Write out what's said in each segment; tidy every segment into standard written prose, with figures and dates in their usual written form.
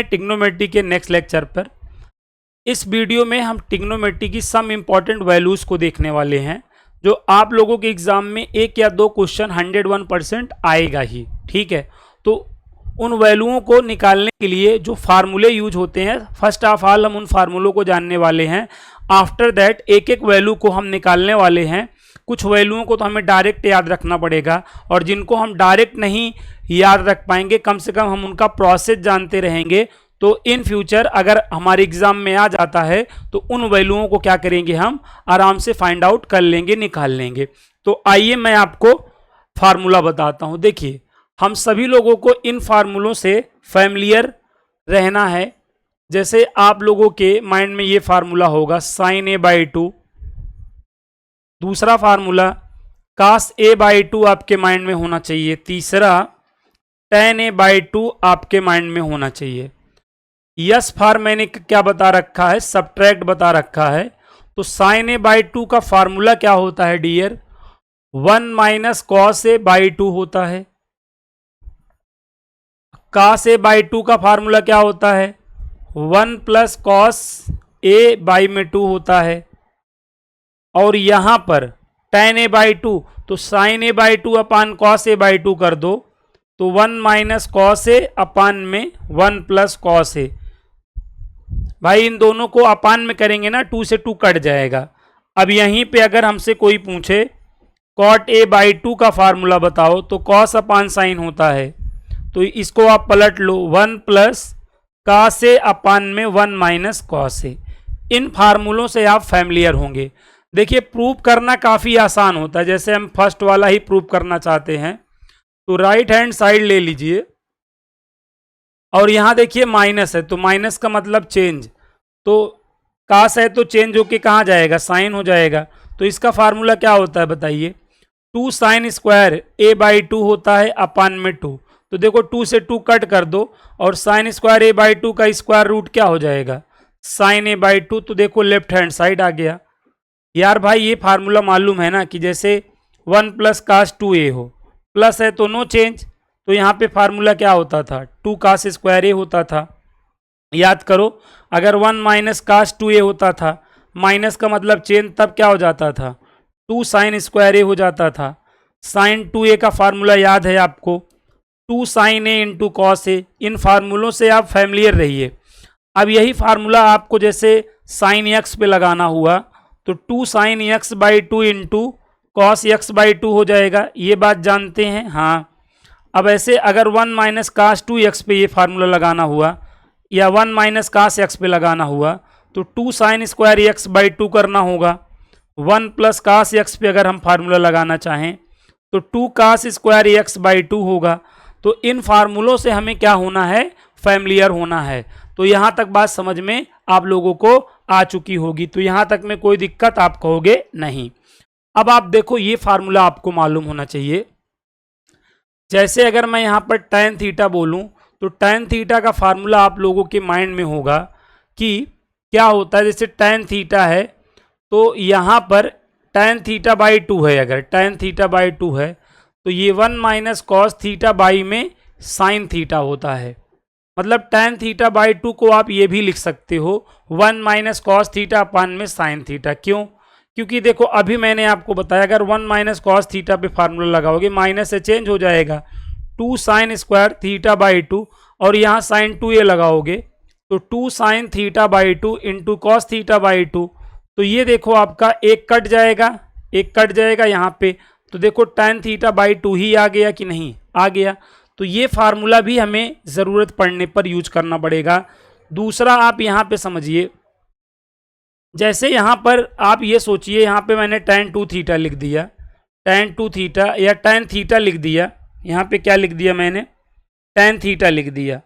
Trigonometry के next lecture पर। इस वीडियो में हम ट्रिग्नोमेट्री की सम इम्पॉर्टेंट वैल्यूज़ को देखने वाले हैं, जो आप लोगों के एग्जाम में एक या दो क्वेश्चन 101% आएगा ही। ठीक है, तो उन वैल्यूओं को निकालने के लिए जो फार्मूले यूज होते हैं, फर्स्ट ऑफ ऑल हम उन फार्मूलों को जानने वाले हैं। आफ्टर दैट एक एक वैल्यू को हम निकालने वाले हैं। कुछ वैल्यूओं को तो हमें डायरेक्ट याद रखना पड़ेगा, और जिनको हम डायरेक्ट नहीं याद रख पाएंगे, कम से कम हम उनका प्रोसेस जानते रहेंगे, तो इन फ्यूचर अगर हमारे एग्जाम में आ जाता है तो उन वैल्यूओं को क्या करेंगे, हम आराम से फाइंड आउट कर लेंगे, निकाल लेंगे। तो आइए मैं आपको फार्मूला बताता हूं। देखिए, हम सभी लोगों को इन फार्मूलों से फैमिलियर रहना है। जैसे आप लोगों के माइंड में ये फार्मूला होगा साइन ए बाई टू, दूसरा formula cos A by two आपके माइंड में होना चाहिए, तीसरा टेन ए बाई टू आपके माइंड में होना चाहिए। यस फार मैंने क्या बता रखा है, सब्ट्रैक्ट बता रखा है। तो साइन ए बाई टू का फार्मूला क्या होता है dear, 1 minus cos A by two होता है। कास ए बाई टू का फार्मूला क्या होता है, 1 प्लस कॉस ए बाई में 2 होता है। और यहां पर टेन ए बाई टू, तो sine A by two upon cos A by two कर दो, तो 1 माइनस कॉस ए अपान में 1 प्लस कॉस ए। भाई इन दोनों को अपान में करेंगे ना, 2 से 2 कट जाएगा। अब यहीं पे अगर हमसे कोई पूछे कॉट ए बाई टू का फार्मूला बताओ, तो कॉस अपान साइन होता है, तो इसको आप पलट लो, 1 प्लस कॉस ए अपान में 1 माइनस कॉस ए। इन फार्मूलों से आप फैमिलियर होंगे। देखिए, प्रूव करना काफ़ी आसान होता है। जैसे हम फर्स्ट वाला ही प्रूव करना चाहते हैं, तो राइट हैंड साइड ले लीजिए, और यहाँ देखिए माइनस है, तो माइनस का मतलब चेंज, तो कास है तो चेंज होके कहाँ जाएगा, साइन हो जाएगा। तो इसका फार्मूला क्या होता है बताइए, 2 sine square A by two होता है अपान में 2। तो देखो 2 से 2 कट कर दो, और sine square A by two का स्क्वायर रूट क्या हो जाएगा, साइन ए बाई टू। तो देखो लेफ्ट हैंड साइड आ गया। यार भाई ये फार्मूला मालूम है ना कि जैसे 1 प्लस कास 2a हो, प्लस है तो नो चेंज, तो यहाँ पे फार्मूला क्या होता था, 2 कास स्क्वायर ए होता था। याद करो, अगर 1 माइनस कास 2a होता था, माइनस का मतलब चेंज, तब क्या हो जाता था, 2 साइन स्क्वायर ए हो जाता था। साइन 2a का फार्मूला याद है आपको, 2 sign A into cos A. इन फार्मूलों से आप फैमिलियर रहिए। अब यही फार्मूला आपको जैसे साइन एक्स पे लगाना हुआ, तो 2 sine x by two into cos x by to हो जाएगा। ये बात जानते हैं, हाँ। अब ऐसे अगर 1 माइनस कास 2x पे ये फार्मूला लगाना हुआ, या 1 माइनस कास एक्स पे लगाना हुआ, तो 2 sine square X by to करना होगा। 1 प्लस कास एक्स पे अगर हम फार्मूला लगाना चाहें, तो 2 cos square X by two होगा। तो इन फार्मूलों से हमें क्या होना है, फैमिलियर होना है। तो यहाँ तक बात समझ में आप लोगों को आ चुकी होगी, तो यहाँ तक में कोई दिक्कत आप कहोगे नहीं। अब आप देखो, ये फार्मूला आपको मालूम होना चाहिए। जैसे अगर मैं यहाँ पर tan थीटा बोलूँ, तो tan थीटा का फार्मूला आप लोगों के माइंड में होगा कि क्या होता है। जैसे tan थीटा है, तो यहाँ पर tan थीटा बाई 2 है। अगर tan थीटा बाई 2 है, तो ये 1 माइनस कॉस थीटा बाई में साइन थीटा होता है। मतलब tan थीटा बाई 2 को आप ये भी लिख सकते हो 1 माइनस कॉस थीटा अपान में साइन थीटा। क्यों? क्योंकि देखो अभी मैंने आपको बताया, अगर 1 माइनस कॉस थीटा पे फार्मूला लगाओगे, माइनस से चेंज हो जाएगा, 2 साइन स्क्वायर थीटा बाई 2, और यहाँ साइन 2a लगाओगे, तो 2 sine theta by 2 into cos theta by 2। तो ये देखो आपका एक कट जाएगा, एक कट जाएगा यहाँ पे, तो देखो tan थीटा बाई 2 ही आ गया कि नहीं, आ गया। तो ये फार्मूला भी हमें ज़रूरत पड़ने पर यूज करना पड़ेगा। दूसरा आप यहाँ पे समझिए, जैसे यहाँ पर आप ये सोचिए, यहाँ पे मैंने tan 2 थीटा लिख दिया, tan 2 थीटा या tan थीटा लिख दिया। यहाँ पे क्या लिख दिया मैंने, tan थीटा लिख दिया।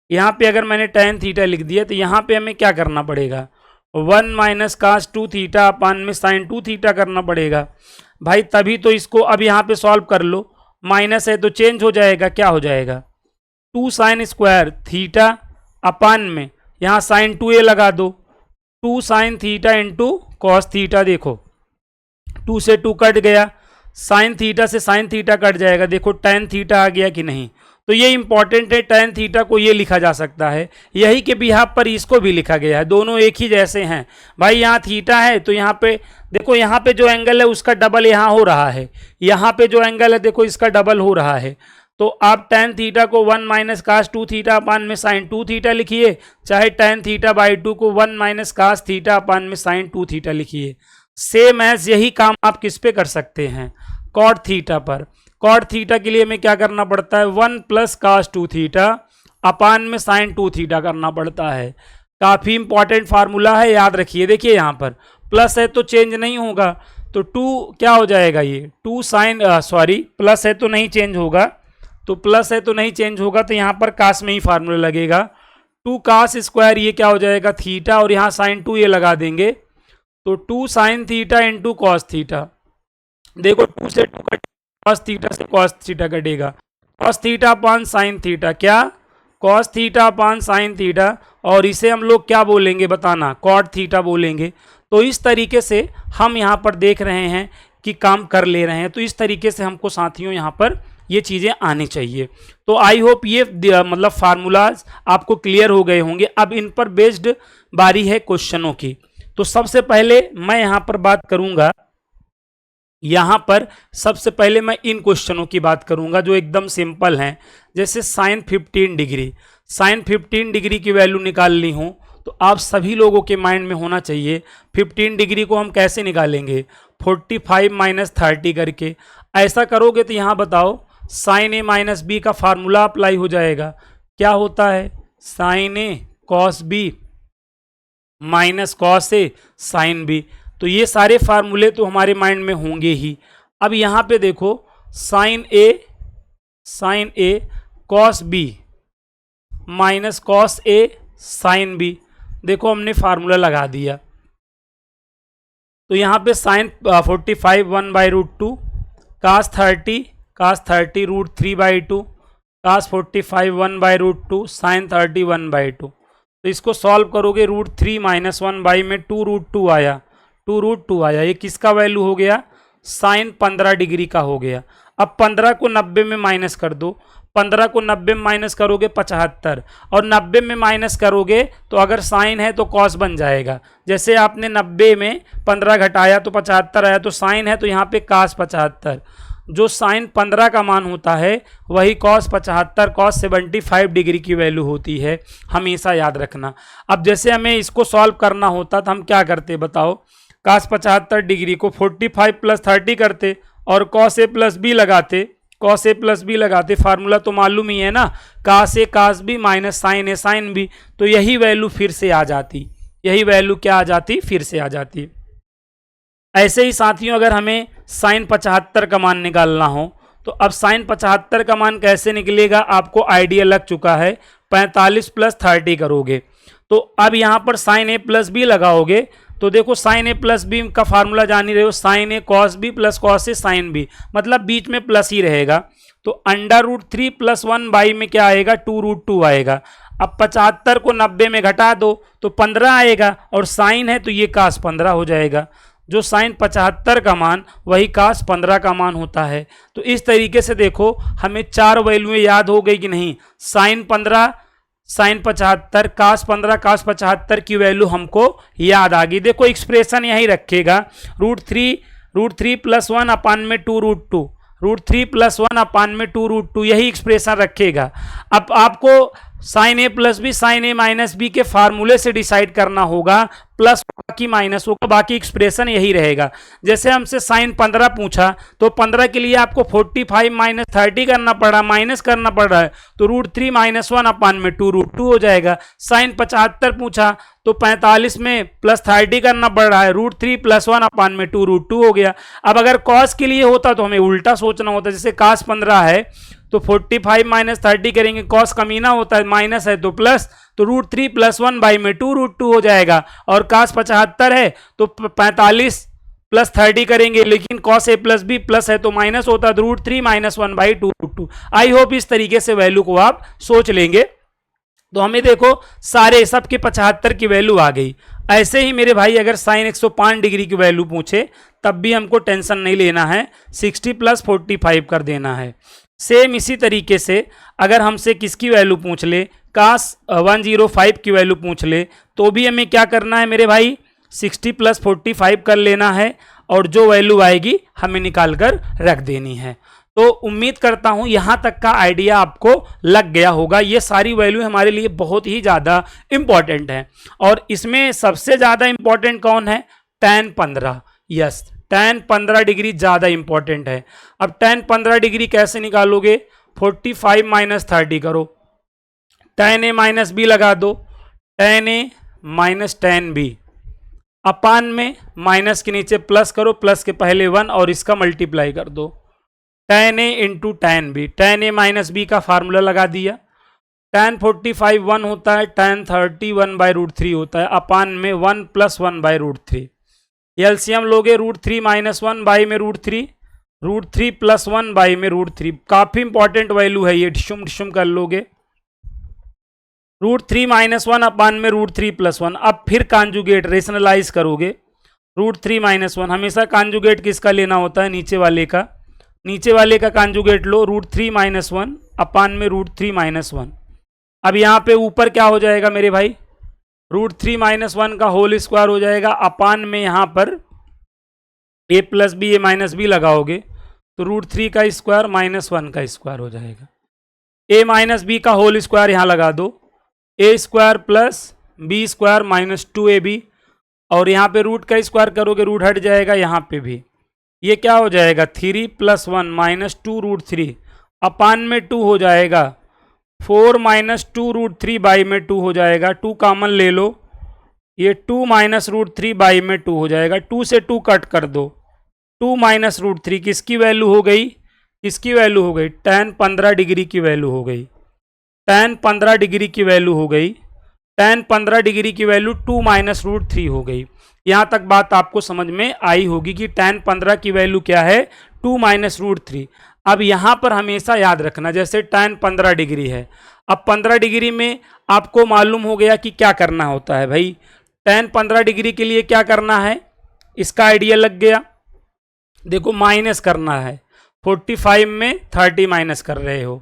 यहाँ पे अगर मैंने tan थीटा लिख दिया, तो यहाँ पे हमें क्या करना पड़ेगा, 1 माइनस कास 2 थीटा अपान में साइन 2 थीटा करना पड़ेगा भाई। तभी तो इसको अब यहाँ पे सॉल्व कर लो, माइनस है तो चेंज हो जाएगा, क्या हो जाएगा, 2 साइन स्क्वायर थीटा अपान में यहाँ साइन 2a लगा दो, 2 sine theta into cos theta. देखो 2 से 2 कट गया, साइन थीटा से साइन थीटा कट जाएगा, देखो tan थीटा आ गया कि नहीं। तो ये इंपॉर्टेंट है, tan थीटा को ये लिखा जा सकता है, यही के बिहाफ पर इसको भी लिखा गया है, दोनों एक ही जैसे हैं भाई। यहाँ थीटा है तो यहाँ पे देखो, यहाँ पे जो एंगल है उसका डबल यहाँ हो रहा है, यहाँ पे जो एंगल है देखो इसका डबल हो रहा है। तो आप tan थीटा को 1 माइनस कास 2 थीटा अपान में साइन 2 थीटा लिखिए, चाहे tan थीटा बाई 2 को 1 माइनस कास थीटा अपान में साइन 2 थीटा लिखिए। सेम एज यही काम आप किस पे कर सकते हैं, कॉट थीटा पर। कॉट थीटा के लिए हमें क्या करना पड़ता है, 1 प्लस कास 2 थीटा अपान में साइन 2 थीटा करना पड़ता है। काफ़ी इंपॉर्टेंट फार्मूला है, याद रखिए। देखिए यहाँ पर प्लस है तो चेंज नहीं होगा, तो 2 क्या हो जाएगा, ये 2 साइन प्लस है तो नहीं चेंज होगा, तो प्लस है तो नहीं चेंज होगा, तो यहाँ पर कास में ही फार्मूला लगेगा। 2 कास स्क्वायर ये क्या हो जाएगा थीटा, और यहाँ साइन 2 ये लगा देंगे, तो 2 sine theta into cos theta. देखो 2 से 2 कट, कॉस थीटा से कॉस थीटा कटेगा, cos theta upon sine theta, क्या cos theta upon sine theta, और इसे हम लोग क्या बोलेंगे बताना, कॉट थीटा बोलेंगे। तो इस तरीके से हम यहाँ पर देख रहे हैं कि काम कर ले रहे हैं, तो इस तरीके से हमको साथियों यहाँ पर ये चीज़ें आनी चाहिए। तो आई होप ये मतलब फार्मूलाज आपको क्लियर हो गए होंगे। अब इन पर बेस्ड बारी है क्वेश्चनों की। तो सबसे पहले मैं यहाँ पर बात करूँगा, यहाँ पर सबसे पहले मैं इन क्वेश्चनों की बात करूँगा जो एकदम सिंपल हैं। जैसे साइन 15 डिग्री, साइन 15 डिग्री की वैल्यू निकालनी हो तो आप सभी लोगों के माइंड में होना चाहिए 15 डिग्री को हम कैसे निकालेंगे, 45 माइनस 30 करके। ऐसा करोगे तो यहाँ बताओ साइन ए माइनस बी का फार्मूला अप्लाई हो जाएगा। क्या होता है, साइन ए कॉस बी माइनस कॉस ए साइन बी। तो ये सारे फार्मूले तो हमारे माइंड में होंगे ही। अब यहाँ पे देखो साइन ए कॉस बी माइनस कॉस ए साइन बी, देखो हमने फार्मूला लगा दिया। तो यहाँ पे साइन 45 1/√2, कास 30 √3/2, कास 45 1/√2, साइन 30 1/2। तो इसको सॉल्व करोगे √3 माइनस 1 में 2√2 आया, 2√2 आया। ये किसका वैल्यू हो गया, साइन 15 डिग्री का हो गया। अब 15 को 90 में माइनस कर दो, 15 को 90 में माइनस करोगे 75, और 90 में माइनस करोगे तो अगर साइन है तो कॉस बन जाएगा। जैसे आपने 90 में 15 घटाया तो 75 आया, तो साइन है तो यहाँ पे कास 75। जो साइन 15 का मान होता है वही कॉस 75 कॉस 75 डिग्री की वैल्यू होती है, हमेशा याद रखना। अब जैसे हमें इसको सॉल्व करना होता तो हम क्या करते बताओ, कास 75 डिग्री को 45 प्लस 30 करते और कॉस ए प्लस बी लगाते, कॉस ए प्लस बी लगाते। फार्मूला तो मालूम ही है ना, कास ए कास बी माइनस साइन ए साइन बी। तो यही वैल्यू फिर से आ जाती, यही वैल्यू क्या आ जाती, फिर से आ जाती। ऐसे ही साथियों अगर हमें साइन 75 का मान निकालना हो तो अब साइन 75 का मान कैसे निकलेगा आपको आइडिया लग चुका है। 45 प्लस 30 करोगे तो अब यहाँ पर साइन ए प्लस बी लगाओगे, तो देखो साइन ए प्लस बी का फार्मूला जान ही रहे हो, sign A cos B plus cos A sine B, मतलब बीच में प्लस ही रहेगा। तो अंडर√3 प्लस 1 में क्या आएगा, 2√2 आएगा। अब 75 को 90 में घटा दो तो 15 आएगा, और साइन है तो ये कास 15 हो जाएगा। जो साइन 75 का मान वही कास 15 का मान होता है। तो इस तरीके से देखो हमें 4 वैल्यूएं याद हो गई कि नहीं, साइन 15 साइन 75 कास 15 कास 75 की वैल्यू हमको याद आ गई। देखो एक्सप्रेशन यही रखेगा, √3 प्लस 1 अपान में 2√2, √3 प्लस 1 अपान में 2√2, यही एक्सप्रेशन रखेगा। अब आपको साइन ए प्लस बी साइन ए माइनस बी के फार्मूले से डिसाइड करना होगा, प्लस बाकी माइनस होगा, बाकी एक्सप्रेशन यही रहेगा। जैसे हमसे साइन 15 पूछा तो 15 के लिए आपको 45 माइनस 30 करना पड़ा, माइनस करना पड़ रहा है, तो √3 माइनस 1 अपान में 2√2 हो जाएगा। साइन 75 पूछा तो 45 में प्लस 30 करना पड़ रहा है, √3 प्लस 1 अपान में 2√2 हो गया। अब अगर कॉस के लिए होता तो हमें उल्टा सोचना होता, जैसे कास 15 है तो 45 माइनस 30 करेंगे, कॉस कमीना होता है, माइनस है तो प्लस, तो √3 प्लस 1 में 2√2 हो जाएगा। और कास 75 है तो 45 प्लस 30 करेंगे, लेकिन cos A plus B plus है तो माइनस होता है, तो √3 माइनस 1/2√2। आई होप इस तरीके से वैल्यू को आप सोच लेंगे। तो हमें देखो सारे सब के 75 की वैल्यू आ गई। ऐसे ही मेरे भाई अगर साइन 105 डिग्री की वैल्यू पूछे तब भी हमको टेंशन नहीं लेना है, 60 प्लस 45 कर देना है। सेम इसी तरीके से अगर हमसे किसकी वैल्यू पूछ ले, काश 105 की वैल्यू पूछ ले, तो भी हमें क्या करना है मेरे भाई, 60 + 45 कर लेना है और जो वैल्यू आएगी हमें निकाल कर रख देनी है। तो उम्मीद करता हूं यहां तक का आइडिया आपको लग गया होगा। ये सारी वैल्यू हमारे लिए बहुत ही ज़्यादा इंपॉर्टेंट है और इसमें सबसे ज़्यादा इंपॉर्टेंट कौन है, tan 15। यस, tan 15 डिग्री ज़्यादा इंपॉर्टेंट है। अब tan 15 डिग्री कैसे निकालोगे, 45 - 30 करो, tan A - B लगा दो, tan A - tan B अपान में माइनस के नीचे प्लस करो, प्लस के पहले 1 और इसका मल्टीप्लाई कर दो, tan A × tan B, tan A - B का फार्मूला लगा दिया, tan 45 1 होता है, tan 30 1/√3 होता है, अपान में 1 + 1/√3। एलसीएम लोगे, √3 - 1 बाई में √3, √3 + 1 बाई में √3। काफी इंपॉर्टेंट वैल्यू है ये, डिशुम डिशुम कर लोगे, √3 - 1 अपान में √3 + 1। अब फिर कॉन्जुगेट रेशनलाइज करोगे, √3 - 1 हमेशा कॉन्जुगेट किसका लेना होता है, नीचे वाले का, नीचे वाले का कॉन्जुगेट लो, √3 - 1 अपान में √3 - 1। अब यहाँ पे ऊपर क्या हो जाएगा मेरे भाई, √3 - 1 का होल स्क्वायर हो जाएगा, अपान में यहाँ पर a + b a - b लगाओगे तो √3 का स्क्वायर -1 का स्क्वायर हो जाएगा, a - b का होल स्क्वायर यहाँ लगा दो, a² + b² - 2ab, और यहाँ पे रूट का स्क्वायर करोगे रूट हट जाएगा, यहाँ पे भी ये क्या हो जाएगा, 3 + 1 - 2 √3 अपान में 2 हो जाएगा, 4 - 2 √3 बाई में 2 हो जाएगा, 2 कॉमन ले लो, ये 2 - √3 बाई में 2 हो जाएगा, 2 से 2 कट कर दो, 2 - √3 किसकी वैल्यू हो गई, किसकी वैल्यू हो गई, tan 15 डिग्री की वैल्यू हो गई, tan 15 डिग्री की वैल्यू हो गई, tan 15 डिग्री की वैल्यू 2 - √3 हो गई। यहां तक बात आपको समझ में आई होगी कि tan 15 की वैल्यू क्या है, 2 - √3। अब यहां पर हमेशा याद रखना, जैसे tan 15 डिग्री है, अब 15 डिग्री में आपको मालूम हो गया कि क्या करना होता है भाई, tan 15 डिग्री के लिए क्या करना है, इसका आइडिया लग गया। देखो माइनस करना है, 45 में 30 माइनस कर रहे हो,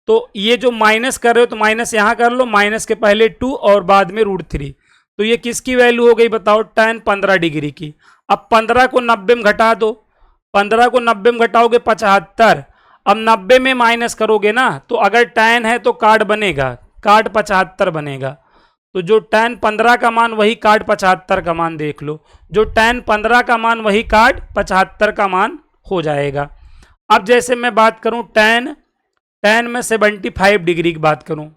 तो ये जो माइनस कर रहे हो तो माइनस यहां कर लो, माइनस के पहले 2 और बाद में √3, तो ये किसकी वैल्यू हो गई बताओ, tan 15 डिग्री की। अब 15 को 90 में घटा दो, 15 को 90 में घटाओगे 75, अब 90 में माइनस करोगे ना, तो अगर tan है तो कार्ड बनेगा, कार्ड 75 बनेगा, तो जो tan 15 का मान वही कार्ड 75 का मान देख लो, जो tan 15 का मान वही कार्ड 75 का मान हो जाएगा। अब जैसे मैं बात करूं tan में 75 डिग्री की बात करूं,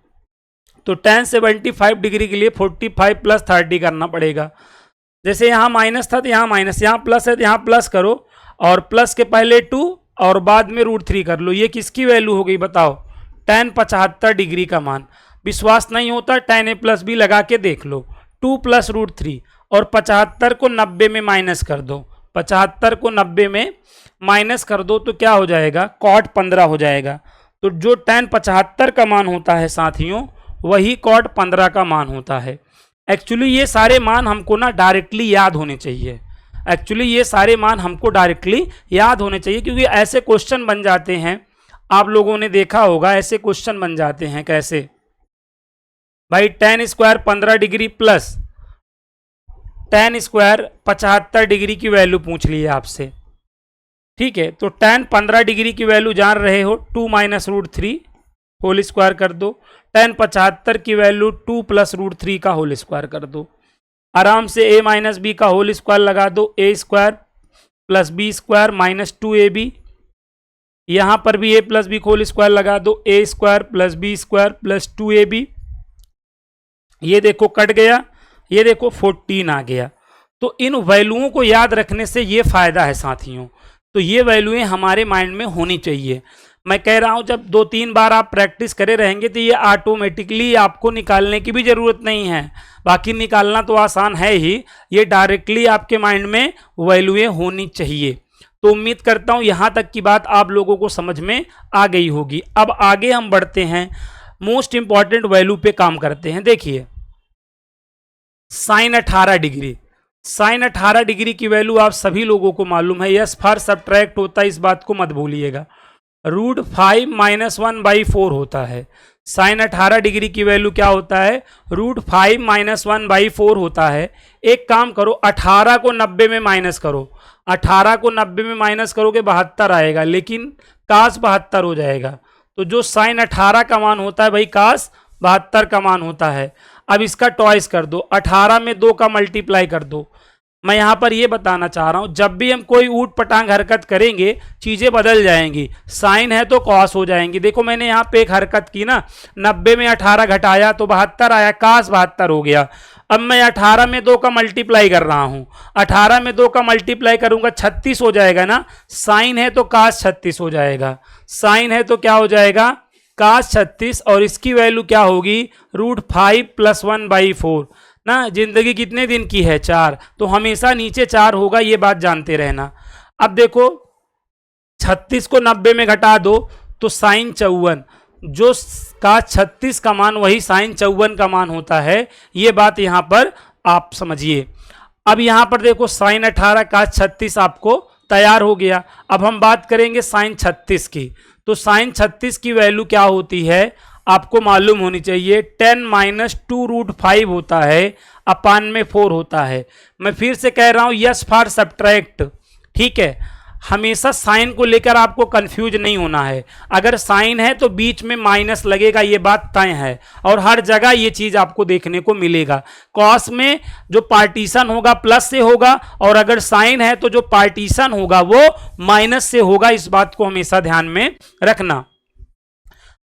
तो tan 75 डिग्री के लिए 45 + 30 करना पड़ेगा। जैसे यहाँ माइनस था तो यहाँ माइनस, यहाँ प्लस है तो यहाँ प्लस करो, और प्लस के पहले 2 और बाद में √3 कर लो, ये किसकी वैल्यू हो गई बताओ, tan 75 डिग्री का मान। विश्वास नहीं होता tan A + B लगा के देख लो, 2 + √3 और 75 को 90 में माइनस कर दो, 75 को 90 में माइनस कर दो तो क्या हो जाएगा, cot 15 हो जाएगा। तो जो tan 75 का मान होता है साथियों, वही cot 15 का मान होता है। एक्चुअली ये सारे मान हमको ना डायरेक्टली याद होने चाहिए, एक्चुअली ये सारे मान हमको डायरेक्टली याद होने चाहिए, क्योंकि ऐसे क्वेश्चन बन जाते हैं, आप लोगों ने देखा होगा ऐसे क्वेश्चन बन जाते हैं कैसे भाई, tan² 15 degree plus tan² 75 degree की वैल्यू पूछ ली है आपसे, ठीक है, तो tan 15 डिग्री की वैल्यू जान रहे हो, 2 - √3 होल स्क्वायर कर दो, tan 75 की वैल्यू 2 + √3 का होल स्क्वायर कर दो, आराम से a - b का होल स्क्वायर लगा दो, a² + b² - 2ab, यहां पर भी a + b का होल स्क्वायर लगा दो, a² + b² + 2ab, ये देखो कट गया, ये देखो 14 आ गया। तो इन वैल्यूओं को याद रखने से ये फायदा है साथियों, तो ये वैल्यूएं हमारे माइंड में होनी चाहिए। मैं कह रहा हूं जब 2-3 बार आप प्रैक्टिस करे रहेंगे तो ये ऑटोमेटिकली आपको निकालने की भी जरूरत नहीं है, बाकी निकालना तो आसान है ही, ये डायरेक्टली आपके माइंड में वैल्यूएं होनी चाहिए। तो उम्मीद करता हूं यहां तक की बात आप लोगों को समझ में आ गई होगी। अब आगे हम बढ़ते हैं, मोस्ट इंपॉर्टेंट वैल्यू पे काम करते हैं। देखिए sin 18 डिग्री, sin 18 डिग्री की वैल्यू आप सभी लोगों को मालूम है, यस फॉर सब्ट्रैक्ट होता है, इस बात को मत भूलिएगा। √5 - 1/4 होता है। साइन 18 डिग्री की वैल्यू क्या होता है? √5 - 1/4 होता है। एक काम करो, 18 को 90 में माइनस करो। 18 को 90 में माइनस करोगे 72 आएगा, लेकिन काश 72 हो जाएगा। तो जो साइन 18 का मान होता है भाई काश 72 का मान होता है। अब इसका टॉइस कर दो, 18 में 2 का मल्टीप्लाई कर दो। मैं यहां पर यह बताना चाह रहा हूं, जब भी हम कोई ऊट पटांग हरकत करेंगे चीजें बदल जाएंगी। साइन है तो कॉस हो जाएंगी। देखो मैंने यहां पे एक हरकत की ना, 90 में 18 घटाया तो 72 आया, काश 72 हो गया। अब मैं 18 में 2 का मल्टीप्लाई कर रहा हूं, 18 में 2 का मल्टीप्लाई करूंगा 36 हो जाएगा ना। साइन है तो काश 36 हो जाएगा। साइन है तो क्या हो जाएगा? काश 36, और इसकी वैल्यू क्या होगी? √5 + 1/4 ना। जिंदगी कितने दिन की है? 4, तो हमेशा नीचे 4 होगा, ये बात जानते रहना। अब देखो 36 को 90 में घटा दो तो साइन 54, जो का 36 का मान वही साइन 54 का मान होता है। ये बात यहां पर आप समझिए। अब यहां पर देखो साइन 18 का 36 आपको तैयार हो गया। अब हम बात करेंगे साइन 36 की। तो साइन 36 की वैल्यू क्या होती है आपको मालूम होनी चाहिए। 10 - 2√5 होता है, अपान में 4 होता है। मैं फिर से कह रहा हूं, यस फॉर सब्ट्रैक्ट, ठीक है। हमेशा साइन को लेकर आपको कंफ्यूज नहीं होना है। अगर साइन है तो बीच में माइनस लगेगा, ये बात तय है, और हर जगह ये चीज आपको देखने को मिलेगा। कॉस में जो पार्टीशन होगा प्लस से होगा, और अगर साइन है तो जो पार्टीशन होगा वो माइनस से होगा। इस बात को हमेशा ध्यान में रखना।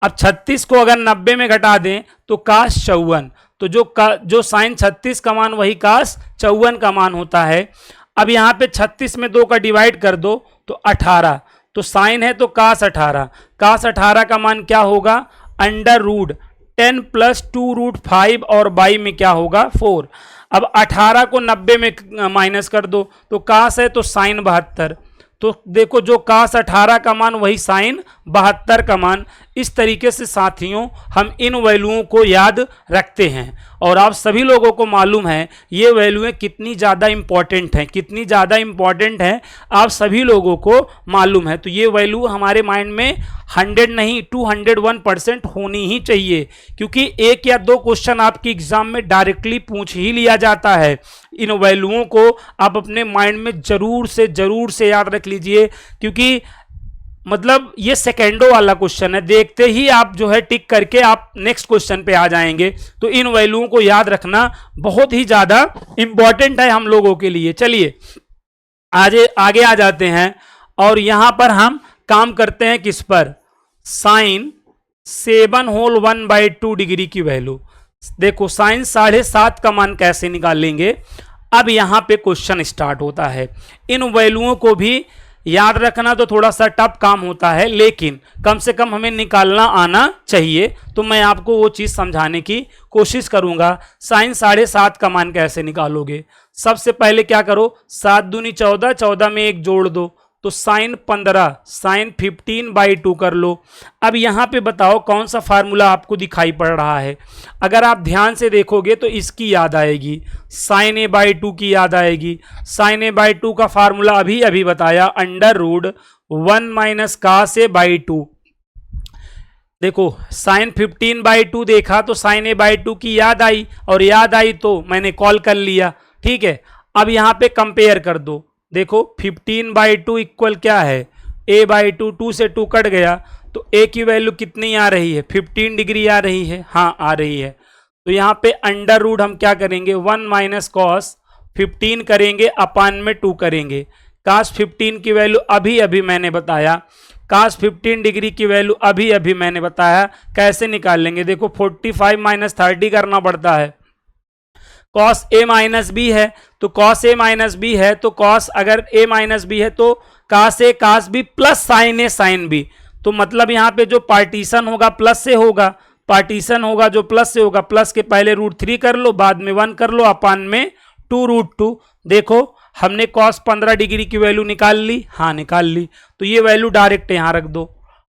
अब 36 को अगर 90 में घटा दें तो काश 54, तो जो साइन 36 का मान वही काश 54 का मान होता है। अब यहां पे 36 में 2 का डिवाइड कर दो तो 18, तो साइन है तो काश 18, काश 18 का मान क्या होगा? √10 + 2√5, और बाई में क्या होगा? 4। अब 18 को 90 में माइनस कर दो तो काश है तो साइन 72, तो देखो जो काश 18 का मान वही साइन 72 का मान। इस तरीके से साथियों हम इन वैल्यूओं को याद रखते हैं, और आप सभी लोगों को मालूम है ये वैल्यूएं कितनी ज़्यादा इंपॉर्टेंट हैं, कितनी ज़्यादा इंपॉर्टेंट हैं आप सभी लोगों को मालूम है। तो ये वैल्यू हमारे माइंड में 100 नहीं 201% होनी ही चाहिए, क्योंकि 1 या 2 क्वेश्चन आपके एग्जाम में डायरेक्टली पूछ ही लिया जाता है। इन वैल्यूओं को आप अपने माइंड में जरूर से याद रख लीजिए, क्योंकि मतलब ये सेकेंडों वाला क्वेश्चन है। देखते ही आप जो है टिक करके आप नेक्स्ट क्वेश्चन पे आ जाएंगे। तो इन वैल्यूओं को याद रखना बहुत ही ज्यादा इंपॉर्टेंट है हम लोगों के लिए। चलिए आगे आ जाते हैं, और यहां पर हम काम करते हैं किस पर? साइन 7 होल 1/2 डिग्री की वैल्यू। देखो साइन 7.5 का मान कैसे निकालेंगे। अब यहां पे क्वेश्चन स्टार्ट होता है। इन वैल्यूओं को भी याद रखना तो थोड़ा सा टफ काम होता है, लेकिन कम से कम हमें निकालना आना चाहिए। तो मैं आपको वो चीज़ समझाने की कोशिश करूंगा। साइन 7.5 का मान कैसे निकालोगे? सबसे पहले क्या करो, 7 दूनी 14, 14 में 1 जोड़ दो तो साइन 15, साइन 15/2 कर लो। अब यहाँ पे बताओ कौन सा फार्मूला आपको दिखाई पड़ रहा है। अगर आप ध्यान से देखोगे तो इसकी याद आएगी, साइन a/2 की याद आएगी। साइन a/2 का फार्मूला अभी अभी बताया, √1 - cos a/2। देखो साइन 15/2 देखा तो साइन a/2 की याद आई, और याद आई तो मैंने कॉल कर लिया, ठीक है। अब यहाँ पे कंपेयर कर दो। देखो 15/2 इक्वल क्या है? a/2, 2 से 2 कट गया तो a की वैल्यू कितनी आ रही है? 15 डिग्री आ रही है, हाँ आ रही है। तो यहाँ पे √ हम क्या करेंगे? 1 - cos 15 करेंगे, अपान में 2 करेंगे। cos 15 की वैल्यू अभी अभी मैंने बताया, cos 15 डिग्री की वैल्यू अभी अभी मैंने बताया। कैसे निकाल लेंगे? देखो 45 - 30 करना पड़ता है। cos a - b है तो cos a - b है तो cos, अगर a - b है तो cos a cos b plus sin a sin b। तो मतलब यहाँ पे जो पार्टीशन होगा प्लस से होगा, पार्टीशन होगा जो प्लस से होगा। प्लस के पहले √3 कर लो, बाद में 1 कर लो, अपान में 2√2। देखो हमने cos 15 डिग्री की वैल्यू निकाल ली, हाँ निकाल ली। तो ये वैल्यू डायरेक्ट यहाँ रख दो,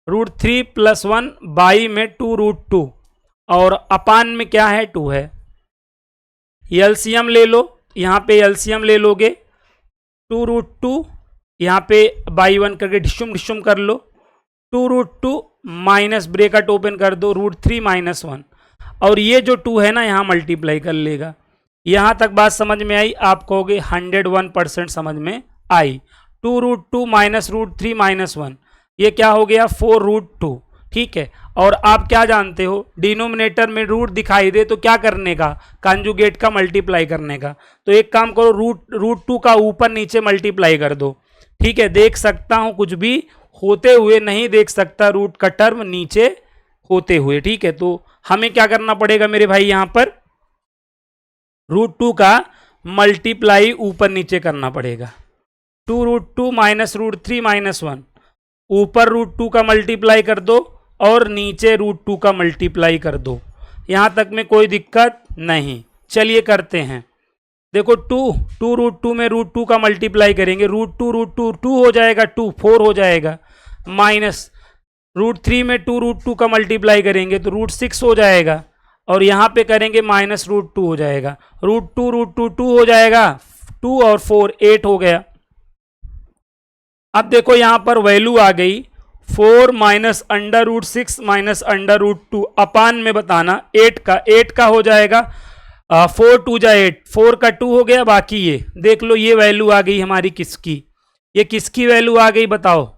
√3 + 1 बाई में 2√2, और अपान में क्या है? 2 है। एलसीएम ले लो, यहाँ पे एलसीएम ले लोगे, 2√2 यहाँ पे बाई 1 करके डिशुम कर लो, 2√2 माइनस ब्रेकेट ओपन कर दो √3 - 1, और ये जो 2 है ना यहाँ मल्टीप्लाई कर लेगा। यहाँ तक बात समझ में आई? आप कहोगे 101% समझ में आई। 2√2 माइनस √3 - 1, ये क्या हो गया 4√2, ठीक है। और आप क्या जानते हो, डिनोमिनेटर में रूट दिखाई दे तो क्या करने का, कंजुगेट का मल्टीप्लाई करने का। तो एक काम करो, √2 का ऊपर नीचे मल्टीप्लाई कर दो, ठीक है। देख सकता हूं कुछ भी होते हुए, नहीं देख सकता रूट का टर्म नीचे होते हुए, ठीक है। तो हमें क्या करना पड़ेगा मेरे भाई, यहां पर √2 का मल्टीप्लाई ऊपर नीचे करना पड़ेगा। 2√2 माइनस √3 - 1, ऊपर √2 का मल्टीप्लाई कर दो और नीचे √2 का मल्टीप्लाई कर दो। यहां तक में कोई दिक्कत नहीं। चलिए करते हैं। देखो 2√2 में √2 का मल्टीप्लाई करेंगे, √2 2 हो जाएगा, 2 4 हो जाएगा, माइनस √3 में 2√2 का मल्टीप्लाई करेंगे तो √6 हो जाएगा, और यहां पे करेंगे माइनस √2 हो जाएगा, √2 2 हो जाएगा, 2 और 4 8 हो गया। अब देखो यहां पर वैल्यू आ गई 4 माइनस √6 माइनस √2 अपान में बताना 8 का हो जाएगा, 4 2 जा 8, 4 का 2 हो गया, बाकी ये देख लो, ये वैल्यू आ गई हमारी किसकी, ये किसकी वैल्यू आ गई बताओ,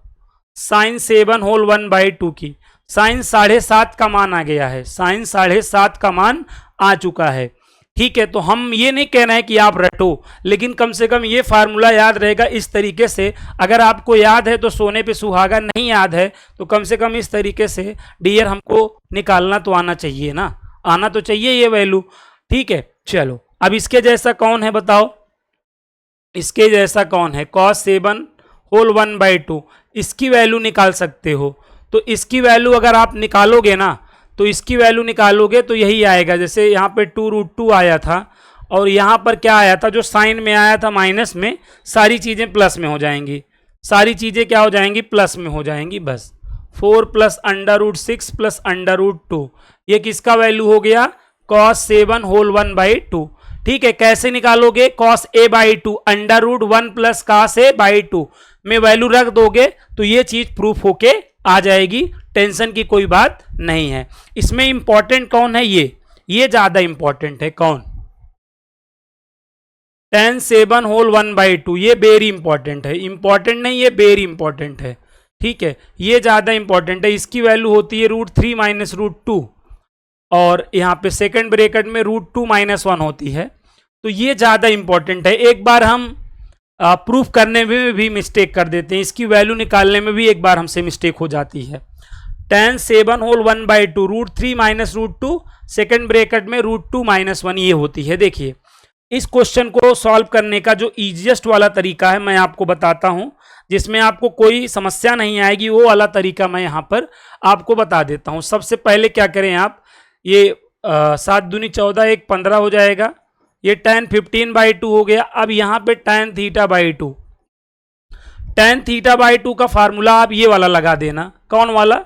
sin 7 होल 1/2 की। sin 7.5 का मान आ गया है, sin 7.5 का मान आ चुका है, ठीक है। तो हम ये नहीं कहना है कि आप रटो, लेकिन कम से कम ये फार्मूला याद रहेगा इस तरीके से। अगर आपको याद है तो सोने पे सुहागा, नहीं याद है तो कम से कम इस तरीके से डियर हमको निकालना तो आना चाहिए ना, आना तो चाहिए ये वैल्यू, ठीक है। चलो अब इसके जैसा कौन है बताओ, इसके जैसा कौन है, cos 7 होल 1/2, इसकी वैल्यू निकाल सकते हो। तो इसकी वैल्यू अगर आप निकालोगे ना, तो इसकी वैल्यू निकालोगे तो यही आएगा, जैसे यहाँ पे 2√2 आया था और यहाँ पर क्या आया था, जो साइन में आया था माइनस में, सारी चीज़ें प्लस में हो जाएंगी, सारी चीज़ें क्या हो जाएंगी, प्लस में हो जाएंगी, बस 4 प्लस √6 प्लस √2, ये किसका वैल्यू हो गया, cos 7 होल 1/2, ठीक है। कैसे निकालोगे, cos a/2 √1 plus cos a/2 में वैल्यू रख दोगे तो ये चीज प्रूफ होके आ जाएगी, टेंशन की कोई बात नहीं है। इसमें इंपॉर्टेंट कौन है, ये ज्यादा इंपॉर्टेंट है, कौन, tan 7 होल 1/2, ये वेरी इंपॉर्टेंट है, इंपॉर्टेंट नहीं, ये वेरी इंपॉर्टेंट है, ठीक है, ये ज्यादा इंपॉर्टेंट है। इसकी वैल्यू होती है √3 माइनस √2, और यहाँ पे सेकंड ब्रैकेट में √2 - 1 होती है, तो ये ज्यादा इंपॉर्टेंट है। एक बार हम प्रूफ करने में भी मिस्टेक कर देते हैं, इसकी वैल्यू निकालने में भी एक बार हमसे मिस्टेक हो जाती है। tan 7 whole 1/2 √3 minus √2, second bracket में √2 - 1 ये होती है। देखिए इस क्वेश्चन को सॉल्व करने का जो इजीएस्ट वाला तरीका है मैं आपको बताता हूं, जिसमें आपको कोई समस्या नहीं आएगी, वो वाला तरीका मैं यहां पर आपको बता देता हूं। सबसे पहले क्या करें आप, ये 7 दूनी 14, 1 15 हो जाएगा, ये tan 15/2 हो गया। अब यहां पे tan θ/2, tan θ/2 का फार्मूला आप ये वाला लगा देना, कौन वाला,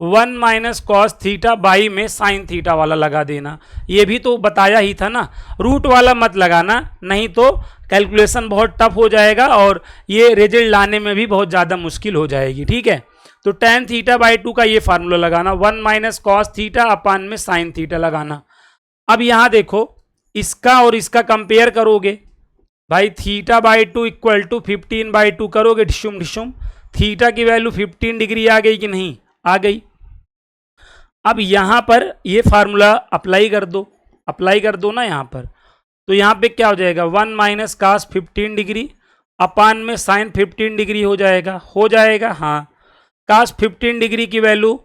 1 माइनस कॉस थीटा बाई में साइन थीटा वाला लगा देना। ये भी तो बताया ही था ना, रूट वाला मत लगाना, नहीं तो कैलकुलेशन बहुत टफ हो जाएगा और ये रिजल्ट लाने में भी बहुत ज़्यादा मुश्किल हो जाएगी, ठीक है। तो tan θ/2 का ये फार्मूला लगाना, 1 माइनस कॉस थीटा अपान में साइन थीटा लगाना। अब यहाँ देखो इसका और इसका कंपेयर करोगे भाई, θ/2 इक्वल टू 15/2 करोगे, ढिशुम ढिशुम, थीटा की वैल्यू 15 डिग्री आ गई कि नहीं, आ गई। अब यहां पर ये फार्मूला अप्लाई कर दो, अप्लाई कर दो ना यहां पर, तो यहां पे क्या हो जाएगा, 1 माइनस कास 15 डिग्री अपान में साइन 15 डिग्री हो जाएगा, हाँ। कास 15 डिग्री की वैल्यू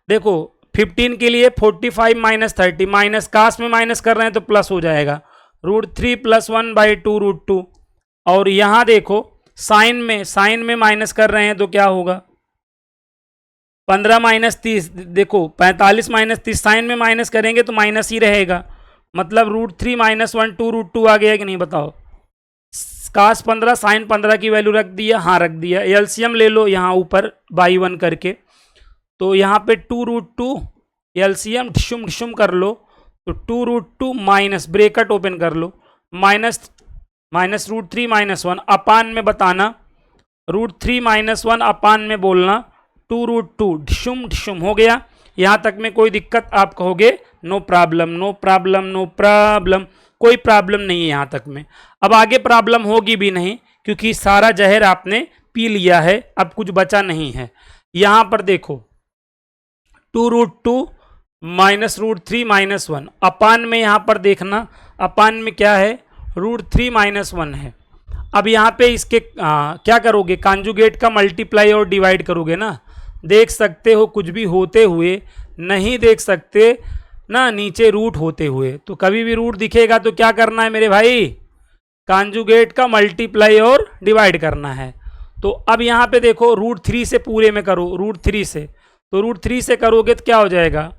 देखो, 15 के लिए 45 माइनस 30, माइनस कास में माइनस कर रहे हैं तो प्लस हो जाएगा, √3 + 1/2 √2। और यहां देखो साइन में माइनस कर रहे हैं तो क्या होगा, 15 माइनस 30, देखो 45 माइनस 30, साइन में माइनस करेंगे तो माइनस ही रहेगा, मतलब √3 - 1 2 √2 आ गया कि नहीं बताओ। कास 15 साइन 15 की वैल्यू रख दिया, हाँ रख दिया। एलसीएम ले लो यहाँ ऊपर बाई 1 करके, तो यहाँ पे 2 √2 एलसीएम ढिशुम ढिशुम कर लो, तो 2 √2 माइनस ब्रेकेट ओपन कर लो, माइनस √3 - 1 अपान में बताना, √3 - 1 अपान में बोलना 2√2 ढिशुम हो गया। यहाँ तक में कोई दिक्कत? आप कहोगे no problem, no problem, no problem, कोई प्रॉब्लम नहीं है यहाँ तक में। अब आगे प्रॉब्लम होगी भी नहीं, क्योंकि सारा जहर आपने पी लिया है, अब कुछ बचा नहीं है। यहाँ पर देखो 2√2 -√3 -1 अपान में, यहाँ पर देखना अपान में क्या है, √3 -1 है। अब यहाँ पे इसके क्या करोगे, कॉन्जुगेट का मल्टीप्लाई और डिवाइड करोगे ना। देख सकते हो कुछ भी होते हुए, नहीं देख सकते ना नीचे रूट होते हुए। तो कभी भी रूट दिखेगा तो क्या करना है मेरे भाई, कॉन्जुगेट का मल्टीप्लाई और डिवाइड करना है। तो अब यहाँ पे देखो √3 से पूरे में करो, √3 से, तो √3 से करोगे तो क्या हो जाएगा,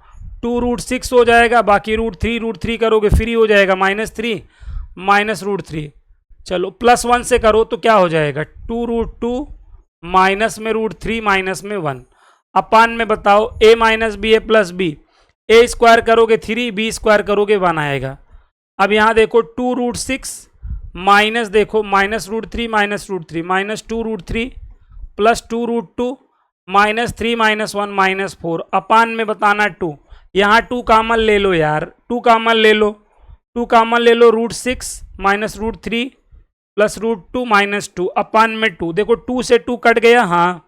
2√6 हो जाएगा। बाकी √3 करोगे फ्री हो जाएगा, -3 -√3। चलो +1 से करो तो क्या हो जाएगा, 2√2 माइनस में √3 माइनस में 1 अपान में बताओ a minus B A plus B, A square करोगे 3, बी स्क्वायर करोगे 1 आएगा। अब यहाँ देखो 2√6 माइनस देखो -√3 -2√3 प्लस 2√2 -3 -1 -4 अपान में बताना 2। यहाँ 2 कामन ले लो यार, 2 कामन ले लो, 2 कामन ले लो, √6 -√3 प्लस √2 -2 अपान में 2। देखो 2 से 2 कट गया, हाँ।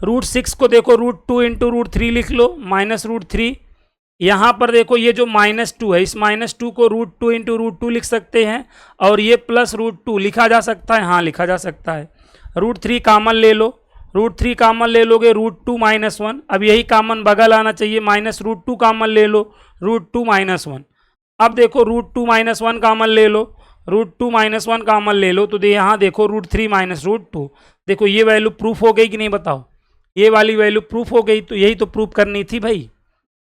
√6 को देखो √2 इंटू √3 लिख लो -√3। यहाँ पर देखो ये जो -2 है, इस -2 को √2 इंटू √2 लिख सकते हैं, और ये प्लस √2 लिखा जा सकता है, हाँ लिखा जा सकता है। √3 कामन ले लो, √3 कामन ले लोगे √2 -1, अब यही कामन बगल आना चाहिए, -√2 कामन ले लो, √2 -1। अब देखो √2 -1 कामन ले लो, √2 -1 कामन ले लो, तो यहाँ देखो √3 -√2। देखो ये वैल्यू प्रूफ हो गई कि नहीं बताओ, ये वाली वैल्यू प्रूफ हो गई। तो यही तो प्रूफ करनी थी भाई,